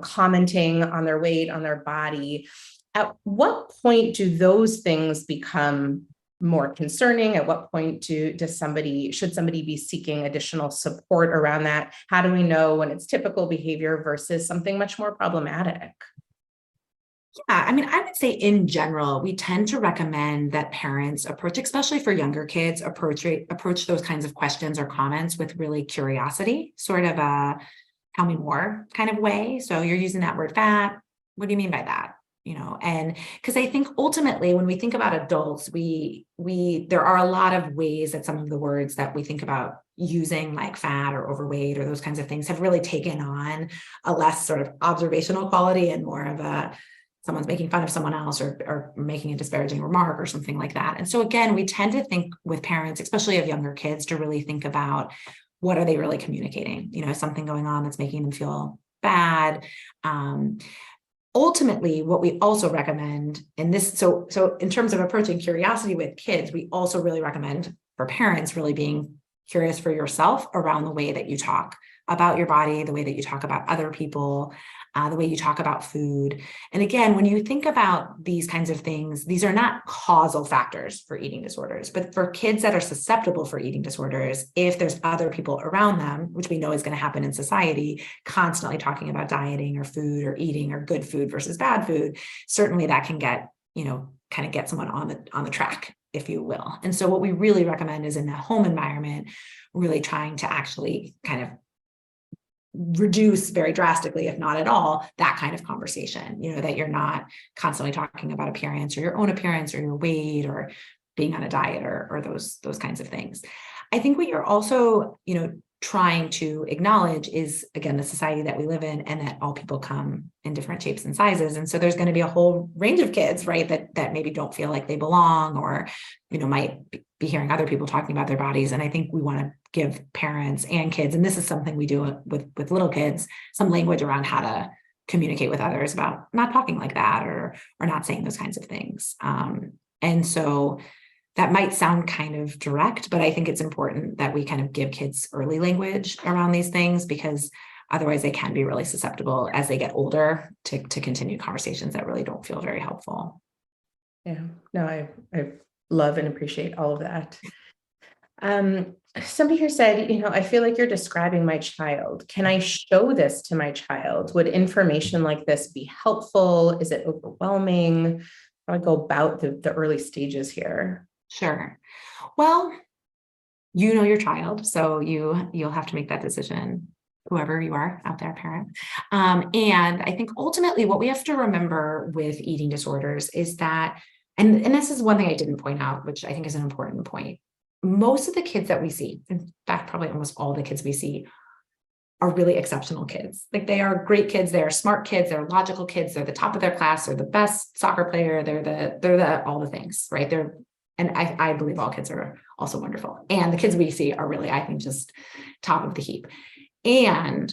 commenting on their weight, on their body. At what point do those things become more concerning? At what point should somebody be seeking additional support around that? How do we know when it's typical behavior versus something much more problematic? Yeah, I would say in general, we tend to recommend that parents approach, especially for younger kids, approach those kinds of questions or comments with really curiosity, sort of a tell me more kind of way. So you're using that word fat. What do you mean by that? And because I think ultimately when we think about adults, there are a lot of ways that some of the words that we think about using, like fat or overweight or those kinds of things, have really taken on a less sort of observational quality and more of a someone's making fun of someone else or making a disparaging remark or something like that. And so again, we tend to think with parents, especially of younger kids, to really think about what are they really communicating? Something going on that's making them feel bad. Ultimately, what we also recommend in this, so in terms of approaching curiosity with kids, we also really recommend for parents really being curious for yourself around the way that you talk about your body, the way that you talk about other people, the way you talk about food. And again, when you think about these kinds of things, these are not causal factors for eating disorders, but for kids that are susceptible for eating disorders, if there's other people around them, which we know is going to happen in society, constantly talking about dieting or food or eating or good food versus bad food, certainly that can get, kind of get someone on the track, if you will. And so what we really recommend is in that home environment, really trying to actually kind of reduce very drastically, if not at all, that kind of conversation, that you're not constantly talking about appearance or your own appearance or your weight or being on a diet or those kinds of things. I think what you're also, trying to acknowledge is, again, the society that we live in, and that all people come in different shapes and sizes. And so there's going to be a whole range of kids, right, that maybe don't feel like they belong, or, might be hearing other people talking about their bodies. And I think we want to give parents and kids, and this is something we do with little kids, some language around how to communicate with others about not talking like that or not saying those kinds of things. And so that might sound kind of direct, but I think it's important that we kind of give kids early language around these things, because otherwise they can be really susceptible as they get older to continue conversations that really don't feel very helpful. Yeah, no, I love and appreciate all of that. Somebody here said, I feel like you're describing my child. Can I show this to my child? Would information like this be helpful? Is it overwhelming? How do I go about the early stages here? Sure. Well, your child, so you'll have to make that decision, whoever you are out there, parent. And I think ultimately what we have to remember with eating disorders is that And this is one thing I didn't point out, which I think is an important point. Most of the kids that we see, in fact, probably almost all the kids we see, are really exceptional kids. Like, they are great kids, they are smart kids, they're logical kids, they're the top of their class, they're the best soccer player, they're the all the things, right? And I believe all kids are also wonderful. And the kids we see are really, I think, just top of the heap. And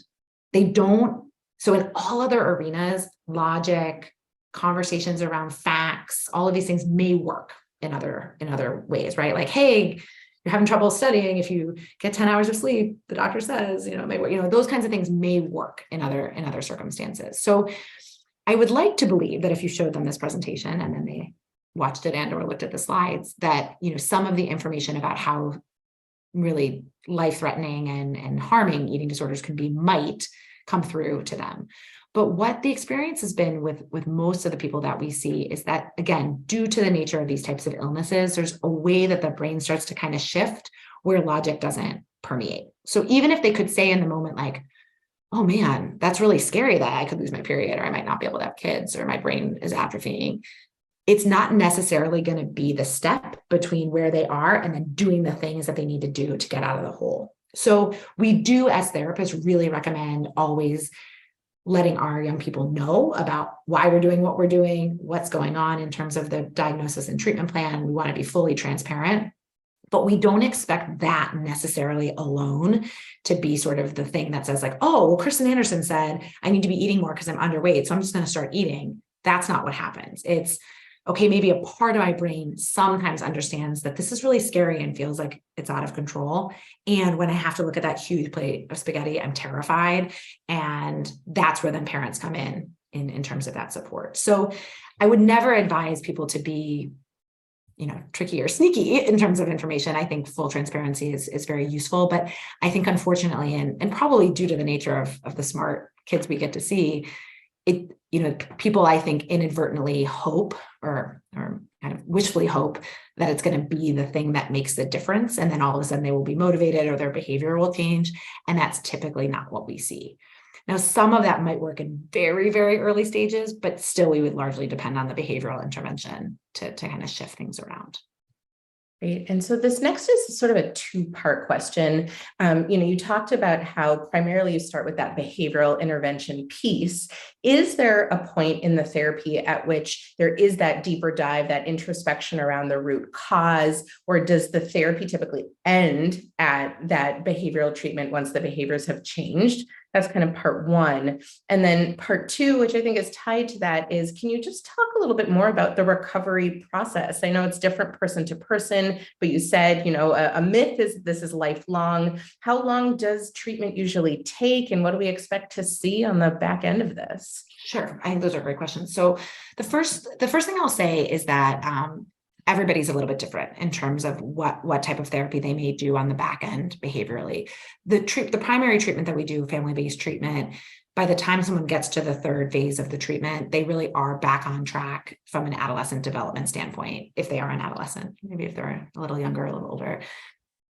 they don't, so in all other arenas, logic, conversations around facts, all of these things may work in other ways, right? Like, hey, you're having trouble studying. If you get 10 hours of sleep, the doctor says, it may work, those kinds of things may work in other circumstances. So I would like to believe that if you showed them this presentation and then they watched it and or looked at the slides, that, some of the information about how really life-threatening and harming eating disorders can be might come through to them. But what the experience has been with most of the people that we see is that, again, due to the nature of these types of illnesses, there's a way that the brain starts to kind of shift where logic doesn't permeate. So even if they could say in the moment, like, oh man, that's really scary that I could lose my period, or I might not be able to have kids, or my brain is atrophying, it's not necessarily going to be the step between where they are and then doing the things that they need to do to get out of the hole. So we do, as therapists, really recommend always letting our young people know about why we're doing what we're doing, what's going on in terms of the diagnosis and treatment plan. We want to be fully transparent, but we don't expect that necessarily alone to be sort of the thing that says, like, oh, well, Kristen Anderson said I need to be eating more because I'm underweight, so I'm just going to start eating. That's not what happens. It's, okay, maybe a part of my brain sometimes understands that this is really scary and feels like it's out of control. And when I have to look at that huge plate of spaghetti, I'm terrified. And that's where then parents come in terms of that support. So I would never advise people to be, tricky or sneaky in terms of information. I think full transparency is very useful. But I think, unfortunately, and probably due to the nature of the smart kids we get to see, people, I think, inadvertently hope or kind of wishfully hope that it's going to be the thing that makes the difference. And then all of a sudden they will be motivated or their behavior will change. And that's typically not what we see. Now, some of that might work in very, very early stages, but still we would largely depend on the behavioral intervention to kind of shift things around. Great. And so this next is sort of a two-part question. You talked about how primarily you start with that behavioral intervention piece. Is there a point in the therapy at which there is that deeper dive, that introspection around the root cause, or does the therapy typically end at that behavioral treatment once the behaviors have changed? That's kind of part one. And then part two, which I think is tied to that, is can you just talk a little bit more about the recovery process? I know it's different person to person, but you said, a myth is this is lifelong. How long does treatment usually take, and what do we expect to see on the back end of this? Sure. I think those are great questions. So the first thing I'll say is that everybody's a little bit different in terms of what type of therapy they may do on the back end behaviorally. The primary treatment that we do, family-based treatment, by the time someone gets to the third phase of the treatment, they really are back on track from an adolescent development standpoint. If they are an adolescent, maybe if they're a little younger, a little older,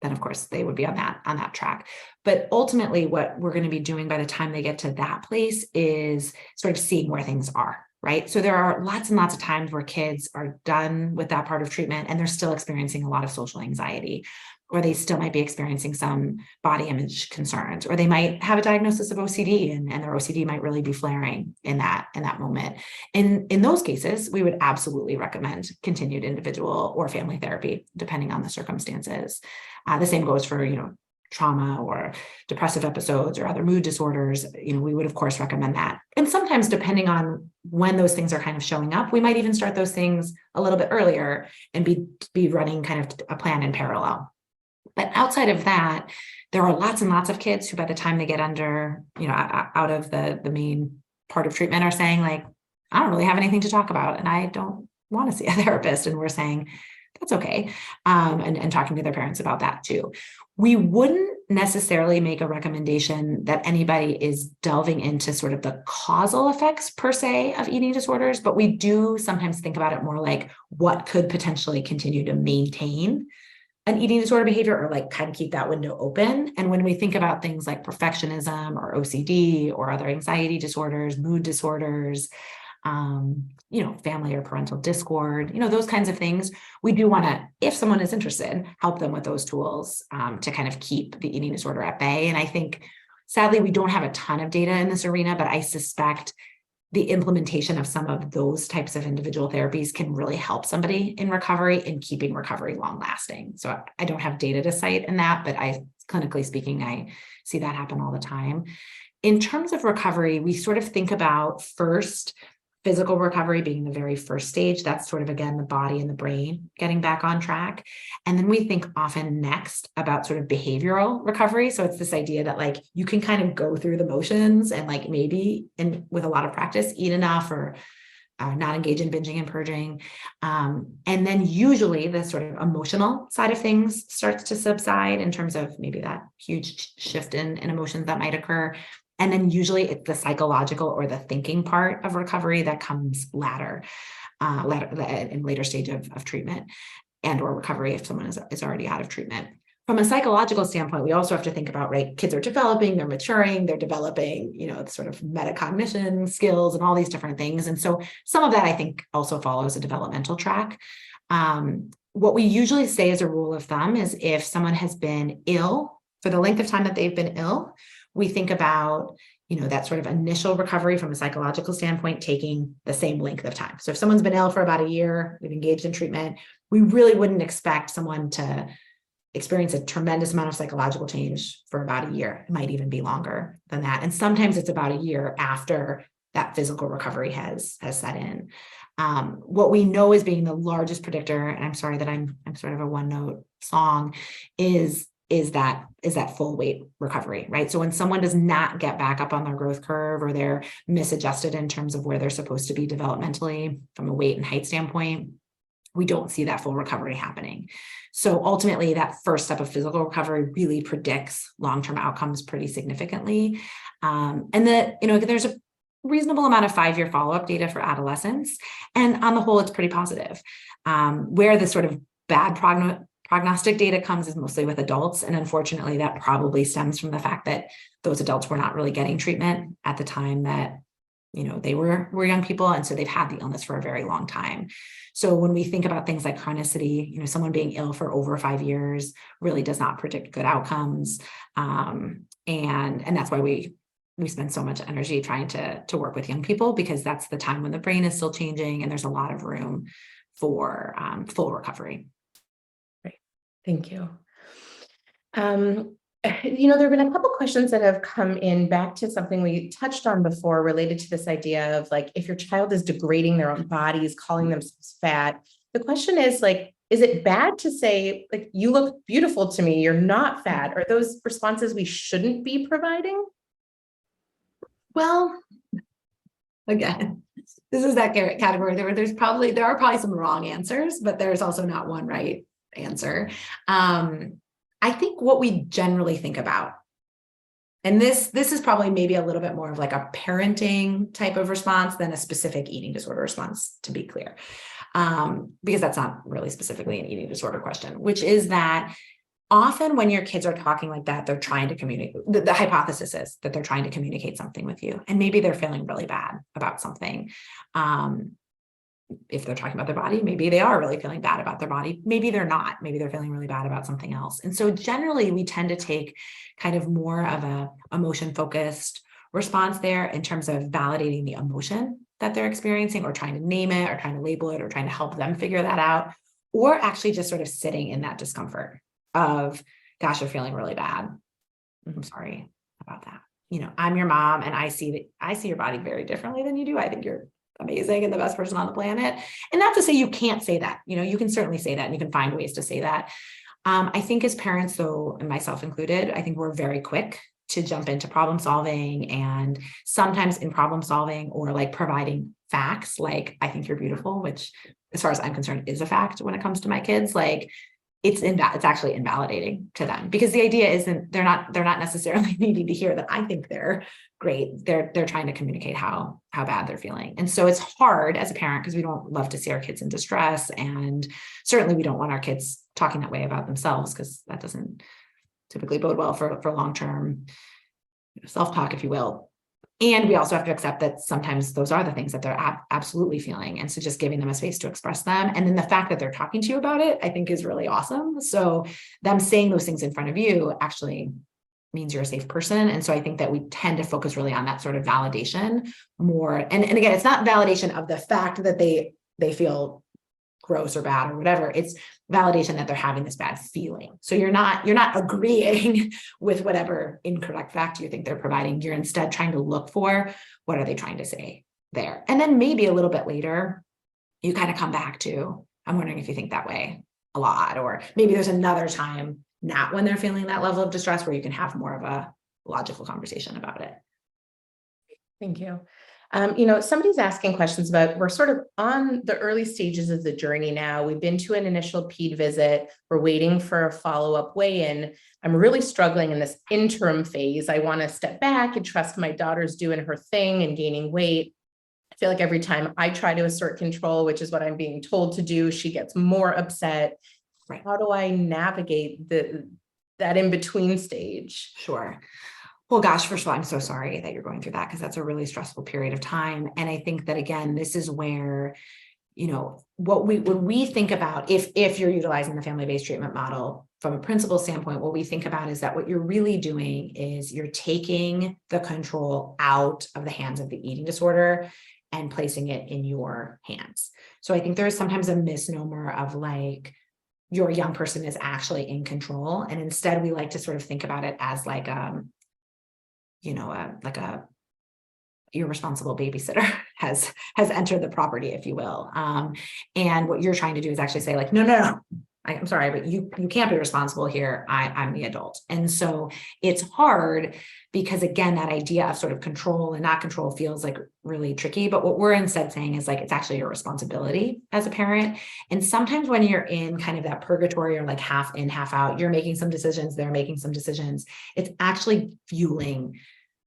then of course they would be on that track. But ultimately what we're going to be doing by the time they get to that place is sort of seeing where things are. Right. So there are lots and lots of times where kids are done with that part of treatment and they're still experiencing a lot of social anxiety, or they still might be experiencing some body image concerns, or they might have a diagnosis of OCD and their OCD might really be flaring in that moment. And in those cases, we would absolutely recommend continued individual or family therapy, depending on the circumstances. The same goes for, trauma or depressive episodes or other mood disorders. We would of course recommend that. And sometimes, depending on when those things are kind of showing up, we might even start those things a little bit earlier and be running kind of a plan in parallel. But outside of that, there are lots and lots of kids who, by the time they get under, out of the main part of treatment, are saying, like, I don't really have anything to talk about and I don't want to see a therapist. And we're saying, that's okay. And talking to their parents about that too. We wouldn't necessarily make a recommendation that anybody is delving into sort of the causal effects per se of eating disorders, but we do sometimes think about it more like what could potentially continue to maintain an eating disorder behavior, or like kind of keep that window open. And when we think about things like perfectionism or OCD or other anxiety disorders, mood disorders, family or parental discord, those kinds of things. We do want to, if someone is interested, help them with those tools to kind of keep the eating disorder at bay. And I think, sadly, we don't have a ton of data in this arena, but I suspect the implementation of some of those types of individual therapies can really help somebody in recovery and keeping recovery long lasting. So I don't have data to cite in that, but clinically speaking, I see that happen all the time. In terms of recovery, we sort of think about first physical recovery being the very first stage. That's sort of, again, the body and the brain getting back on track. And then we think often next about sort of behavioral recovery. So it's this idea that like you can kind of go through the motions and like maybe with a lot of practice, eat enough or not engage in binging and purging. And then usually the sort of emotional side of things starts to subside in terms of maybe that huge shift in emotions that might occur. And then usually it's the psychological or the thinking part of recovery that comes later in later stage of treatment and or recovery if someone is already out of treatment. From a psychological standpoint, we also have to think about, right, kids are developing, they're maturing, they're developing, sort of metacognition skills and all these different things. And so some of that I think also follows a developmental track. What we usually say as a rule of thumb is if someone has been ill for the length of time that they've been ill, we think about, that sort of initial recovery from a psychological standpoint taking the same length of time. So if someone's been ill for about a year, we've engaged in treatment, we really wouldn't expect someone to experience a tremendous amount of psychological change for about a year. It might even be longer than that. And sometimes it's about a year after that physical recovery has set in. What we know as being the largest predictor, and I'm sorry that I'm sort of a one-note song, is that full weight recovery, right? So when someone does not get back up on their growth curve or they're misadjusted in terms of where they're supposed to be developmentally from a weight and height standpoint, we don't see that full recovery happening. So ultimately, that first step of physical recovery really predicts long-term outcomes pretty significantly. And there's a reasonable amount of 5-year follow-up data for adolescents. And on the whole, it's pretty positive. Where the sort of bad prognostic data comes is mostly with adults. And unfortunately, that probably stems from the fact that those adults were not really getting treatment at the time that, they were young people. And so they've had the illness for a very long time. So when we think about things like chronicity, someone being ill for over 5 years really does not predict good outcomes. And that's why we spend so much energy trying to work with young people, because that's the time when the brain is still changing and there's a lot of room for full recovery. Great. Thank you. There have been a couple questions that have come in back to something we touched on before related to this idea of like, if your child is degrading their own bodies, calling themselves fat, the question is like, is it bad to say like, you look beautiful to me, you're not fat? Are those responses we shouldn't be providing? Well, again, this is that category there are probably some wrong answers, but there's also not one right answer. I think what we generally think about, and this is probably maybe a little bit more of like a parenting type of response than a specific eating disorder response, to be clear, because that's not really specifically an eating disorder question, which is that often when your kids are talking like that, they're trying to communicate. The hypothesis is that they're trying to communicate something with you, and maybe they're feeling really bad about something. If they're talking about their body, maybe they are really feeling bad about their body. Maybe they're not. Maybe they're feeling really bad about something else. And so generally, we tend to take kind of more of a emotion-focused response there in terms of validating the emotion that they're experiencing, or trying to name it, or trying to label it, or trying to help them figure that out, or actually just sort of sitting in that discomfort of, gosh, you're feeling really bad. I'm sorry about that. I'm your mom, and I see your body very differently than you do. I think you're amazing and the best person on the planet. And not to say you can't say that, you can certainly say that, and you can find ways to say that. I think as parents, though, and myself included, I think we're very quick to jump into problem solving, and sometimes in problem solving or like providing facts, like, I think you're beautiful, which as far as I'm concerned is a fact when it comes to my kids, like it's actually invalidating to them, because the idea isn't, they're not necessarily needing to hear that I think they're great. They're trying to communicate how bad they're feeling. And so it's hard as a parent, because we don't love to see our kids in distress. And certainly we don't want our kids talking that way about themselves, because that doesn't typically bode well for long-term self-talk, if you will. And we also have to accept that sometimes those are the things that they're absolutely feeling. And so just giving them a space to express them. And then the fact that they're talking to you about it, I think is really awesome. So them saying those things in front of you actually means you're a safe person. And so I think that we tend to focus really on that sort of validation more. And again, it's not validation of the fact that they feel gross or bad or whatever. It's validation that they're having this bad feeling. So you're not agreeing with whatever incorrect fact you think they're providing. You're instead trying to look for what are they trying to say there. And then maybe a little bit later, you kind of come back to, I'm wondering if you think that way a lot, or maybe there's another time, not when they're feeling that level of distress, where you can have more of a logical conversation about it. Thank you. Somebody's asking questions about, we're sort of on the early stages of the journey now. We've been to an initial PED visit. We're waiting for a follow-up weigh-in. I'm really struggling in this interim phase. I want to step back and trust my daughter's doing her thing and gaining weight. I feel like every time I try to assert control, which is what I'm being told to do, she gets more upset. Right. How do I navigate that in-between stage? Sure. Well, gosh, first of all, I'm so sorry that you're going through that, because that's a really stressful period of time. And I think that, again, this is where, when we think about, if you're utilizing the family-based treatment model from a principal standpoint, what we think about is that what you're really doing is you're taking the control out of the hands of the eating disorder and placing it in your hands. So I think there is sometimes a misnomer of like, your young person is actually in control. And instead we like to sort of think about it as like, a irresponsible babysitter has entered the property, if you will. And what you're trying to do is actually say like, no, I'm sorry, but you can't be responsible here. I'm the adult. And so it's hard because, again, that idea of sort of control and not control feels like really tricky. But what we're instead saying is like, it's actually your responsibility as a parent. And sometimes when you're in kind of that purgatory or like half in, half out, you're making some decisions, they're making some decisions. It's actually fueling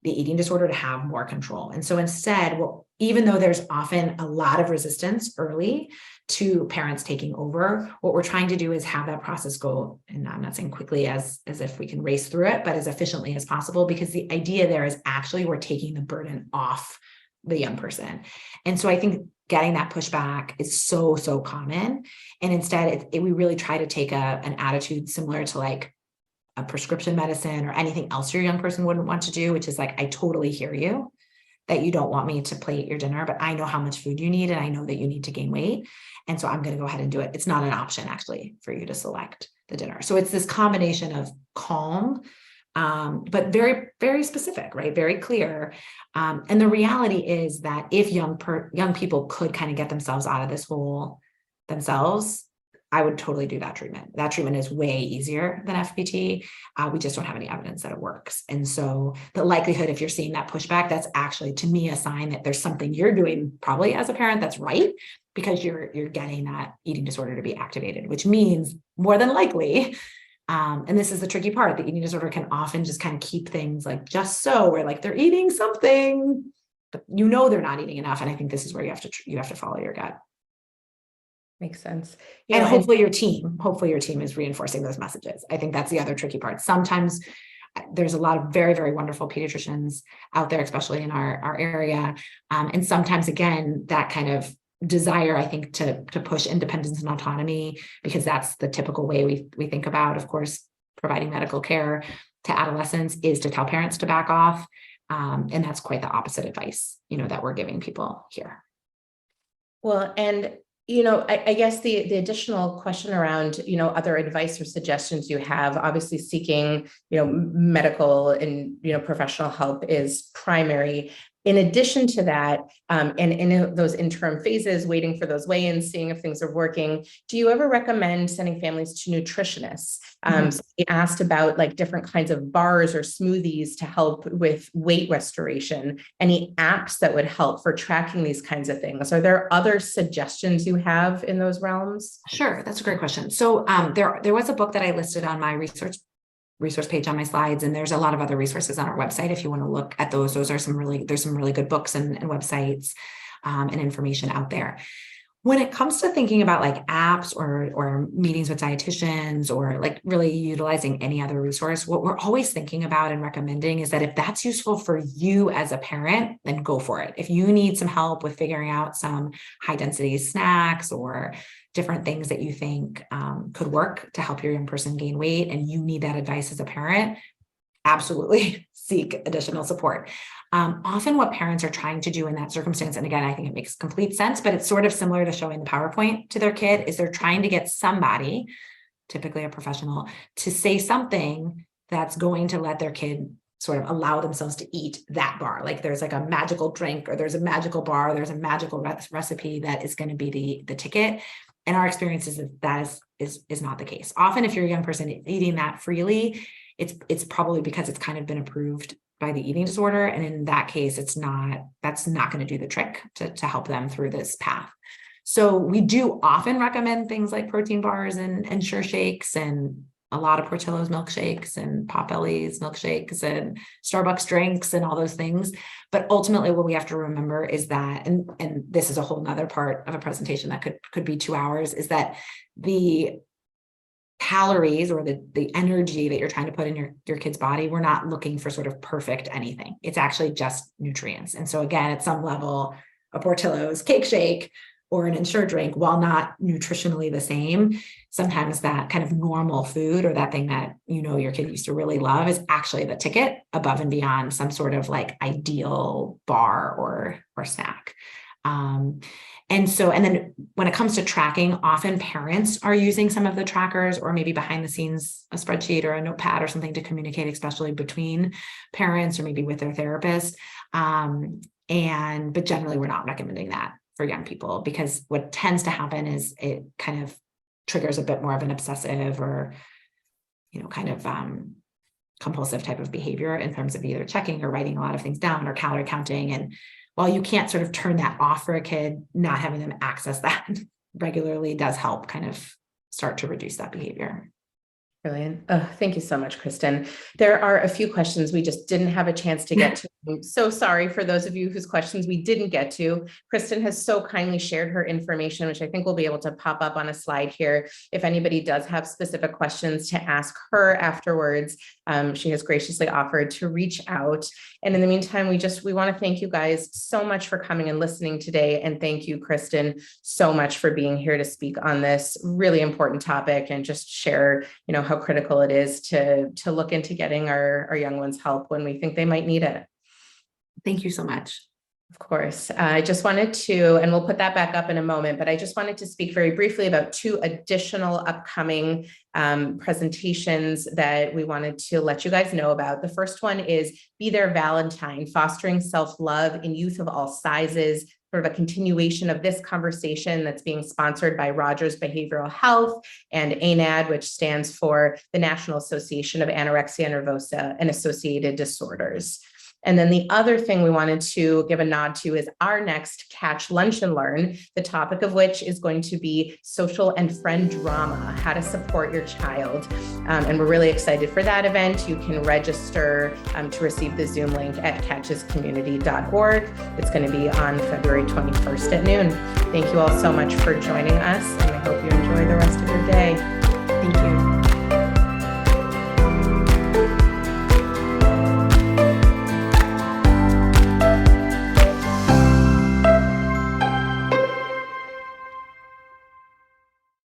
the eating disorder to have more control. And so instead, even though there's often a lot of resistance early to parents taking over, what we're trying to do is have that process go, and I'm not saying quickly as if we can race through it, but as efficiently as possible, because the idea there is actually we're taking the burden off the young person. And so I think getting that pushback is so common. And instead, we really try to take an attitude similar to like a prescription medicine or anything else your young person wouldn't want to do, which is like, I totally hear you that you don't want me to plate your dinner, but I know how much food you need and I know that you need to gain weight. And so I'm going to go ahead and do it. It's not an option actually for you to select the dinner. So it's this combination of calm, but very, very specific, right? Very clear. And the reality is that if young people could kind of get themselves out of this hole themselves, I would totally do that treatment. That treatment is way easier than FBT. We just don't have any evidence that it works. And so the likelihood, if you're seeing that pushback, that's actually, to me, a sign that there's something you're doing probably as a parent that's right, because you're getting that eating disorder to be activated, which means more than likely, and this is the tricky part, the eating disorder can often just kind of keep things like just so, where like they're eating something, but they're not eating enough. And I think this is where you have to follow your gut. Makes sense. And hopefully your team is reinforcing those messages. I think that's the other tricky part. Sometimes there's a lot of very, very wonderful pediatricians out there, especially in our area. And sometimes, again, that kind of desire, I think, to push independence and autonomy, because that's the typical way we think about, of course, providing medical care to adolescents, is to tell parents to back off. And that's quite the opposite advice, that we're giving people here. Well, and I guess the additional question around, other advice or suggestions you have, obviously seeking, medical and, professional help is primary. In addition to that, and in those interim phases, waiting for those weigh-ins, seeing if things are working, do you ever recommend sending families to nutritionists? So they asked about like different kinds of bars or smoothies to help with weight restoration. Any apps that would help for tracking these kinds of things? Are there other suggestions you have in those realms? Sure, that's a great question. So there was a book that I listed on my resource page on my slides, and there's a lot of other resources on our website if you want to look at those. There's some really good books and websites and information out there. When it comes to thinking about like apps or meetings with dietitians or like really utilizing any other resource, what we're always thinking about and recommending is that if that's useful for you as a parent, then go for it. If you need some help with figuring out some high density snacks or different things that you think could work to help your young person gain weight, and you need that advice as a parent, absolutely seek additional support. Often what parents are trying to do in that circumstance, and again, I think it makes complete sense, but it's sort of similar to showing the PowerPoint to their kid, is they're trying to get somebody, typically a professional, to say something that's going to let their kid sort of allow themselves to eat that bar. Like there's like a magical drink, or there's a magical bar, or there's a magical recipe that is going to be the ticket. And our experience is that is not the case. Often if you're a young person eating that freely, it's probably because it's kind of been approved by the eating disorder. And in that case, that's not going to do the trick to help them through this path. So we do often recommend things like protein bars and Sure Shakes and a lot of Portillo's milkshakes and Potbelly's milkshakes and Starbucks drinks and all those things. But ultimately what we have to remember is that, and this is a whole nother part of a presentation that could be 2 hours, is that the calories or the energy that you're trying to put in your kid's body, we're not looking for sort of perfect anything. It's actually just nutrients. And so again, at some level, a Portillo's cake shake or an Ensure drink, while not nutritionally the same, sometimes that kind of normal food or that thing that your kid used to really love is actually the ticket above and beyond some sort of like ideal bar or snack. And then when it comes to tracking, often parents are using some of the trackers or maybe behind the scenes, a spreadsheet or a notepad or something to communicate, especially between parents or maybe with their therapist. But generally we're not recommending that for young people, because what tends to happen is it kind of triggers a bit more of an obsessive or, kind of compulsive type of behavior in terms of either checking or writing a lot of things down or calorie counting. And while you can't sort of turn that off for a kid, not having them access that regularly does help kind of start to reduce that behavior. Brilliant. Oh, thank you so much, Kristen. There are a few questions we just didn't have a chance to get to. I'm so sorry for those of you whose questions we didn't get to. Kristen has so kindly shared her information, which I think will be able to pop up on a slide here. If anybody does have specific questions to ask her afterwards, she has graciously offered to reach out. And in the meantime, we want to thank you guys so much for coming and listening today. And thank you, Kristen, so much for being here to speak on this really important topic and just share, how critical it is to look into getting our young ones help when we think they might need it. Thank you so much. Of course. I just wanted to, and we'll put that back up in a moment, but I just wanted to speak very briefly about 2 additional upcoming presentations that we wanted to let you guys know about. The first one is Be Their Valentine, Fostering Self-Love in Youth of All Sizes, sort of a continuation of this conversation that's being sponsored by Rogers Behavioral Health and ANAD, which stands for the National Association of Anorexia Nervosa and Associated Disorders. And then the other thing we wanted to give a nod to is our next Catch Lunch and Learn, the topic of which is going to be social and friend drama, how to support your child. And we're really excited for that event. You can register to receive the Zoom link at catchescommunity.org. It's going to be on February 21st at noon. Thank you all so much for joining us, and I hope you enjoy the rest of your day. Thank you.